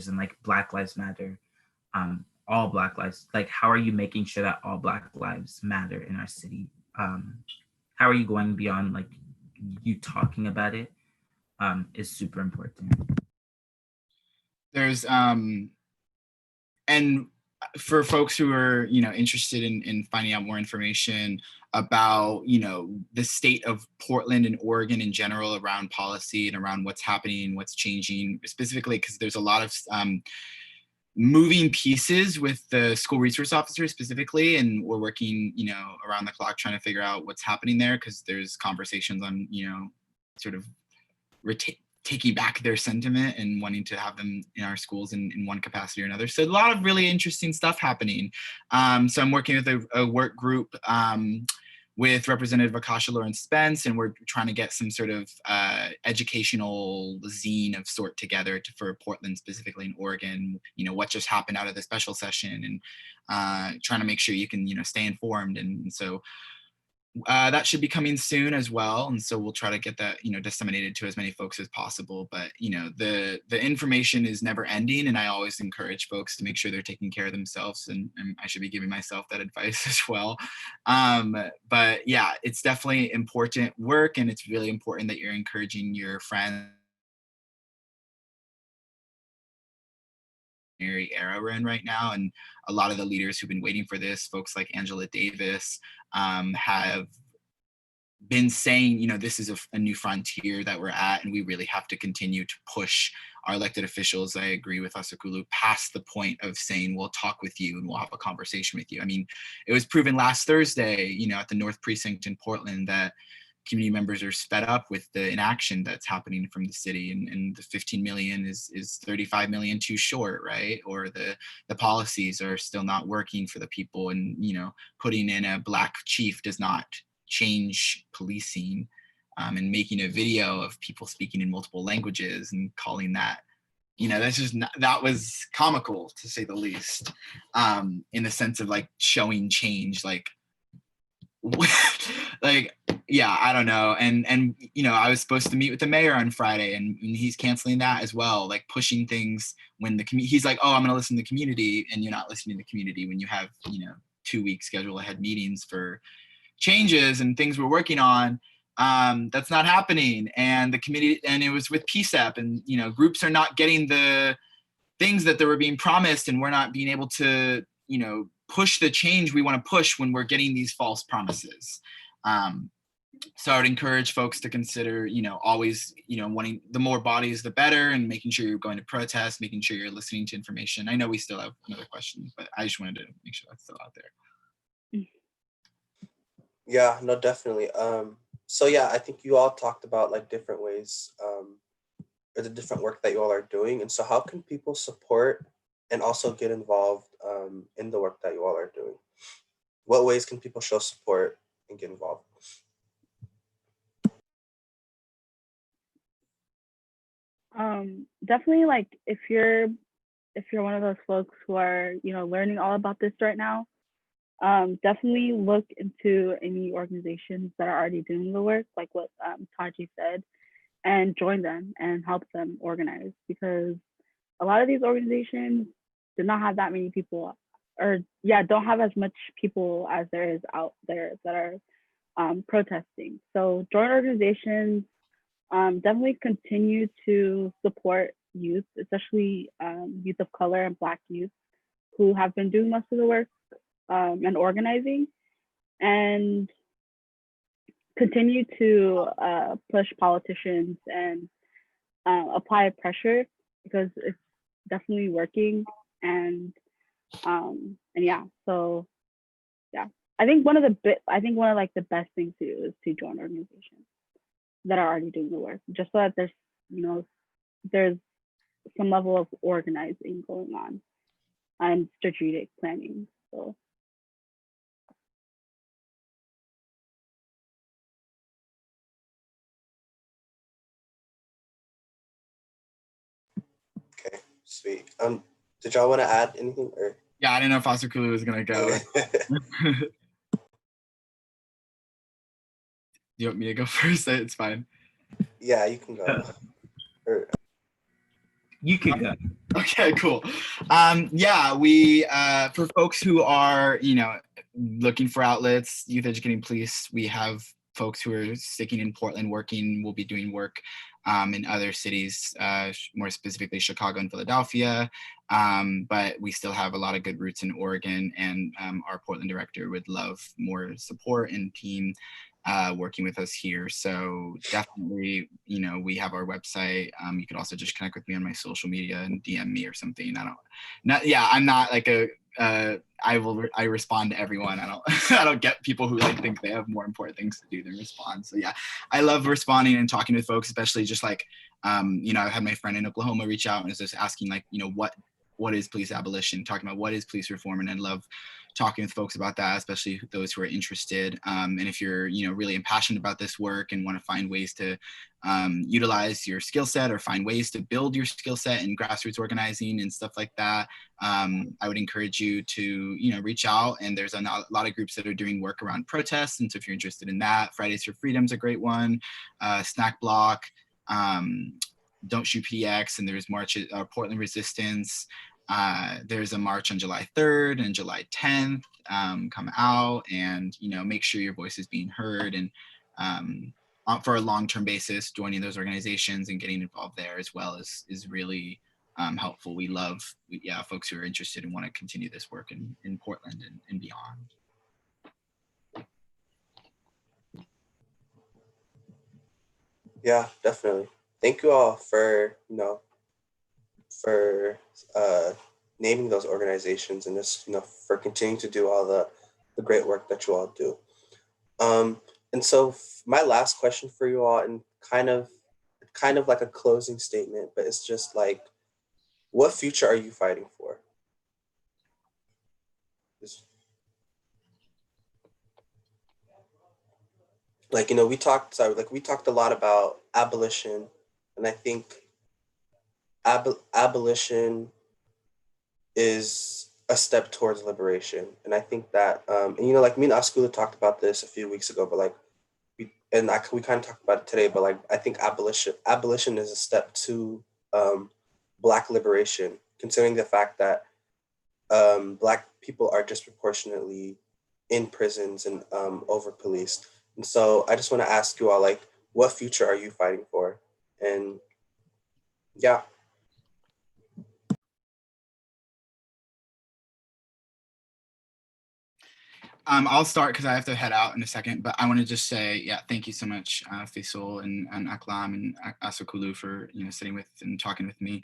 and like Black lives matter, all Black lives, like how are you making sure that all Black lives matter in our city? How are you going beyond like you talking about it is super important. There's and for folks who are, you know, interested in finding out more information about, you know, the state of Portland and Oregon in general around policy and around what's happening, what's changing, specifically because there's a lot of moving pieces with the school resource officer specifically, and we're working, you know, around the clock trying to figure out what's happening there, because there's conversations on, you know, sort of taking back their sentiment and wanting to have them in our schools in one capacity or another. So a lot of really interesting stuff happening. So I'm working with a work group with Representative Akasha Lawrence Spence, and we're trying to get some sort of educational zine of sort together for Portland, specifically in Oregon, you know, what just happened out of the special session, and trying to make sure you can, you know, stay informed. And so that should be coming soon as well, and so we'll try to get that, you know, disseminated to as many folks as possible. But you know, the information is never ending, and I always encourage folks to make sure they're taking care of themselves, and I should be giving myself that advice as well. But yeah, it's definitely important work, and it's really important that you're encouraging your friends. Era we're in right now, and a lot of the leaders who've been waiting for this, folks like Angela Davis, have been saying, you know, this is a new frontier that we're at, and we really have to continue to push our elected officials. I agree with Asakulu, past the point of saying, we'll talk with you and we'll have a conversation with you. I mean, it was proven last Thursday, you know, at the North Precinct in Portland, that community members are fed up with the inaction that's happening from the city, and the 15 million is 35 million too short, right? Or the policies are still not working for the people, and, you know, putting in a Black chief does not change policing, and making a video of people speaking in multiple languages and calling that, you know, that's just not, that was comical to say the least, in the sense of like showing change, like like, yeah, I don't know. And you know, I was supposed to meet with the mayor on Friday, and he's canceling that as well, like pushing things when he's like, oh, I'm gonna listen to the community, and you're not listening to the community when you have, you know, 2-week schedule ahead meetings for changes and things we're working on. That's not happening. And the committee, and it was with PSEP, and, you know, groups are not getting the things that they were being promised, and we're not being able to, you know, push the change we want to push when we're getting these false promises. So I would encourage folks to consider, you know, always, you know, wanting the more bodies, the better, and making sure you're going to protest, making sure you're listening to information. I know we still have another question, but I just wanted to make sure that's still out there. Yeah, no, definitely. So yeah, I think you all talked about like different ways, or the different work that you all are doing. And so how can people support and also get involved in the work that you all are doing? What ways can people show support and get involved? Definitely, like if you're one of those folks who are, you know, learning all about this right now, definitely look into any organizations that are already doing the work, like what Taji said, and join them and help them organize, because a lot of these organizations do not have that many people, or don't have as much people as there is out there that are protesting. So join organizations, definitely continue to support youth, especially youth of color and Black youth, who have been doing most of the work and organizing, and continue to push politicians and apply pressure, because it's definitely working. And yeah, so yeah, I think one of like the best things to do is to join organizations that are already doing the work, just so that there's some level of organizing going on and strategic planning. So Okay, sweet. Did y'all want to add anything or? Yeah, I didn't know if Asakulu was gonna go. You want me to go first? It's fine. Yeah, you can go. You could go. Okay, cool. Yeah, we for folks who are, looking for outlets, Youth Educating Police, we have folks who are sticking in Portland working. We'll be doing work in other cities, more specifically Chicago and Philadelphia. But we still have a lot of good roots in Oregon, and our Portland director would love more support and team working with us here. So definitely, we have our website. You could also just connect with me on my social media and DM me or something. I'm not like I respond to everyone. I don't get people who like think they have more important things to do than respond. So yeah, I love responding and talking with folks, especially just like, I had my friend in Oklahoma reach out and was just asking like, what is police abolition, talking about what is police reform. And I love talking with folks about that, especially those who are interested. And if you're, really impassioned about this work and want to find ways to utilize your skill set or find ways to build your skill set in grassroots organizing and stuff like that, I would encourage you to, reach out. And there's a lot of groups that are doing work around protests. And so if you're interested in that, Fridays for Freedom is a great one, Snack Block, Don't Shoot PDX, and there's marches, Portland Resistance. There's a march on July 3rd and July 10th. Come out and, make sure your voice is being heard. And for a long-term basis, joining those organizations and getting involved there as well is really helpful. We love folks who are interested and want to continue this work in Portland and beyond. Yeah, definitely. Thank you all for, for naming those organizations and just, for continuing to do all the great work that you all do. And so my last question for you all, and kind of like a closing statement, but it's just like, what future are you fighting for? Like, we talked a lot about abolition, and I think abolition is a step towards liberation. And I think that, like me and Askula talked about this a few weeks ago, but like, we kind of talked about it today, but like, I think abolition is a step to Black liberation, considering the fact that Black people are disproportionately in prisons and over policed. And so I just want to ask you all, like, what future are you fighting for? And yeah. I'll start because I have to head out in a second, but I want to just say, thank you so much, Faisal and Aklam and Asakulu for, sitting with and talking with me.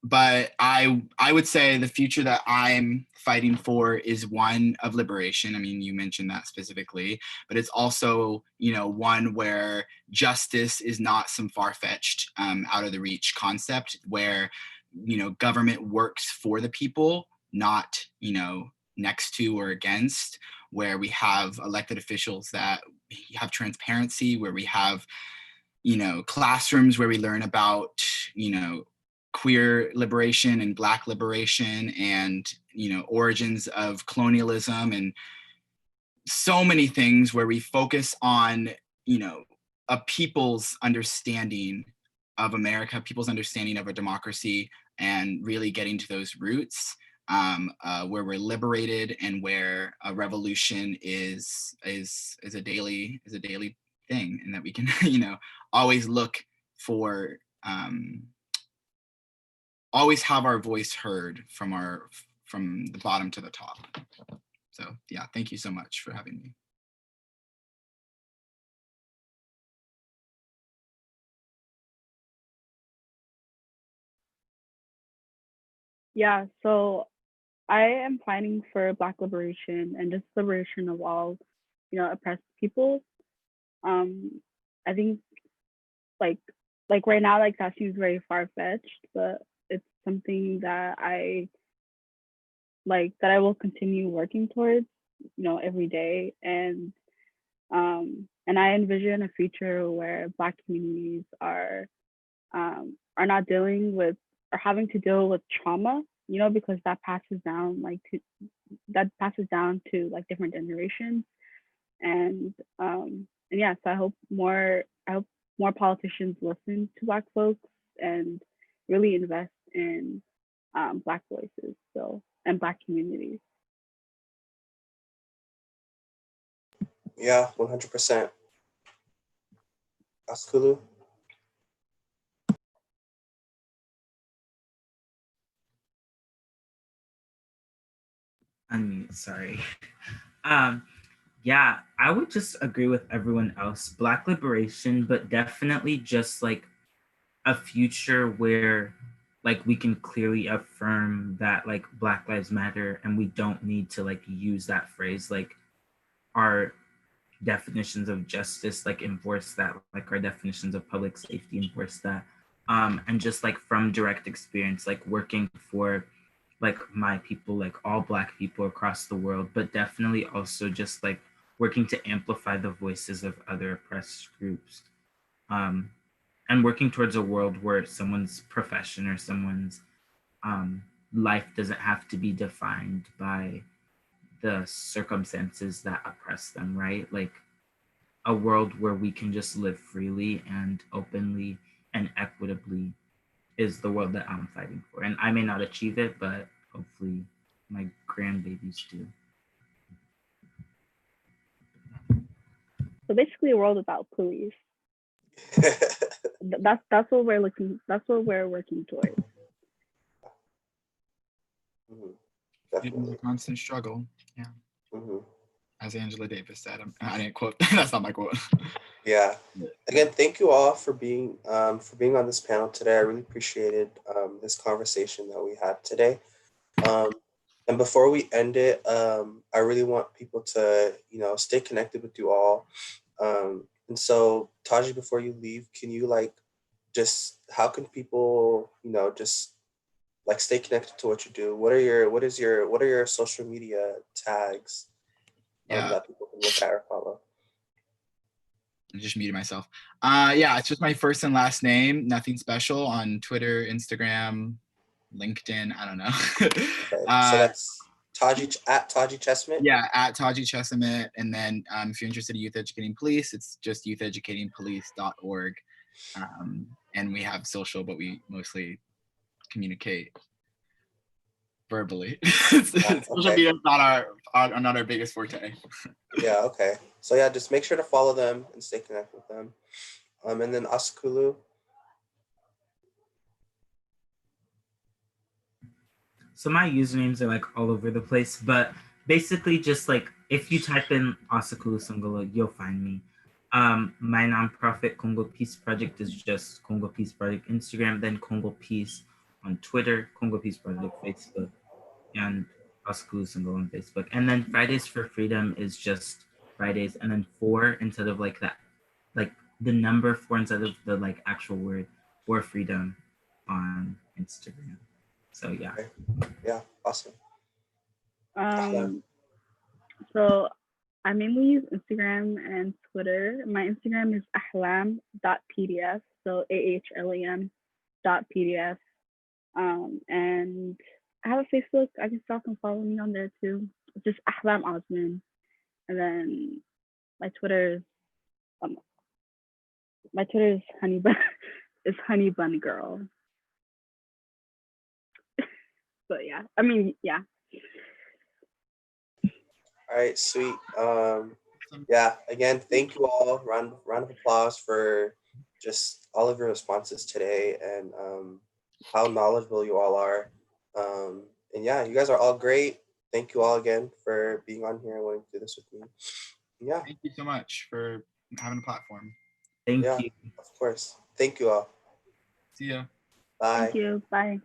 But I would say the future that I'm fighting for is one of liberation. I mean, you mentioned that specifically, but it's also, one where justice is not some far-fetched, out of the reach concept where, government works for the people, not, next to or against, where we have elected officials that have transparency, where we have, classrooms where we learn about, queer liberation and Black liberation and, origins of colonialism and so many things where we focus on, a people's understanding of America, people's understanding of a democracy, and really getting to those roots, where we're liberated and where a revolution is a daily thing, and that we can, always look for always have our voice heard from the bottom to the top. So yeah, thank you so much for having me. Yeah, so I am fighting for Black liberation and just liberation of all, oppressed people. I think like right now, like that seems very far fetched, but it's something that I will continue working towards, every day. And I envision a future where Black communities are not dealing with or having to deal with trauma, because that passes down to like different generations. And yeah, so I hope more politicians listen to Black folks and really invest in Black voices, and Black communities. Yeah, 100%. Askulu? Unmute, sorry. Yeah, I would just agree with everyone else. Black liberation, but definitely just like a future where like we can clearly affirm that like Black Lives Matter, and we don't need to like use that phrase. Like our definitions of justice like enforce that, like our definitions of public safety enforce that. And just like from direct experience, like working for like my people, like all Black people across the world, but definitely also just like working to amplify the voices of other oppressed groups, and working towards a world where someone's profession or someone's life doesn't have to be defined by the circumstances that oppress them, right? Like a world where we can just live freely and openly and equitably is the world that I'm fighting for. And I may not achieve it, but hopefully my grandbabies do. So basically, a world without police. That's what we're looking. That's what we're working towards. Mhm. It is Definitely. a constant struggle. Yeah. Mhm. As Angela Davis said, I didn't quote. That's not my quote. Yeah. Again, thank you all for being on this panel today. I really appreciated this conversation that we had today. And before we end it, I really want people to, stay connected with you all. And so, Taji, before you leave, can you how can people, just like stay connected to what you do? What are your social media tags Yeah. that people can look at or follow? I just muted myself. Yeah, it's just my first and last name. Nothing special on Twitter, Instagram, LinkedIn. I don't know. Okay, so that's at Taji Chessman. Yeah, at Taji Chesamet. And then if you're interested in Youth Educating Police, it's just youtheducatingpolice.org. And we have social, but we mostly communicate verbally. Social media is not our biggest forte. Yeah, okay. So yeah, just make sure to follow them and stay connected with them. And then Askulu. So my usernames are like all over the place, but basically just like if you type in Asakulu Sangolo, you'll find me. My nonprofit Congo Peace Project is just Congo Peace Project Instagram, then Congo Peace on Twitter, Congo Peace Project Facebook, and Asakulu Sangolo on Facebook. And then Fridays for Freedom is just Fridays, and then 4 instead of like that, like the number 4 instead of the like actual word for freedom on Instagram. So yeah. Okay. Yeah, awesome. So I mainly use Instagram and Twitter. My Instagram is ahlam.pdf, so AHLAM.pdf. And I have a Facebook. I can stop and follow me on there too. It's just Ahlam Osman. And then my Twitter is Honey Bun is Honey Bun Girl. So yeah, I mean, yeah. All right, sweet. Yeah, again, thank you all. Round of applause for just all of your responses today. And how knowledgeable you all are. And yeah, you guys are all great. Thank you all again for being on here and wanting to do this with me. Yeah, Thank you so much for having a platform. Thank yeah, you. of course. Thank you all. See ya. Bye. Thank you. Bye.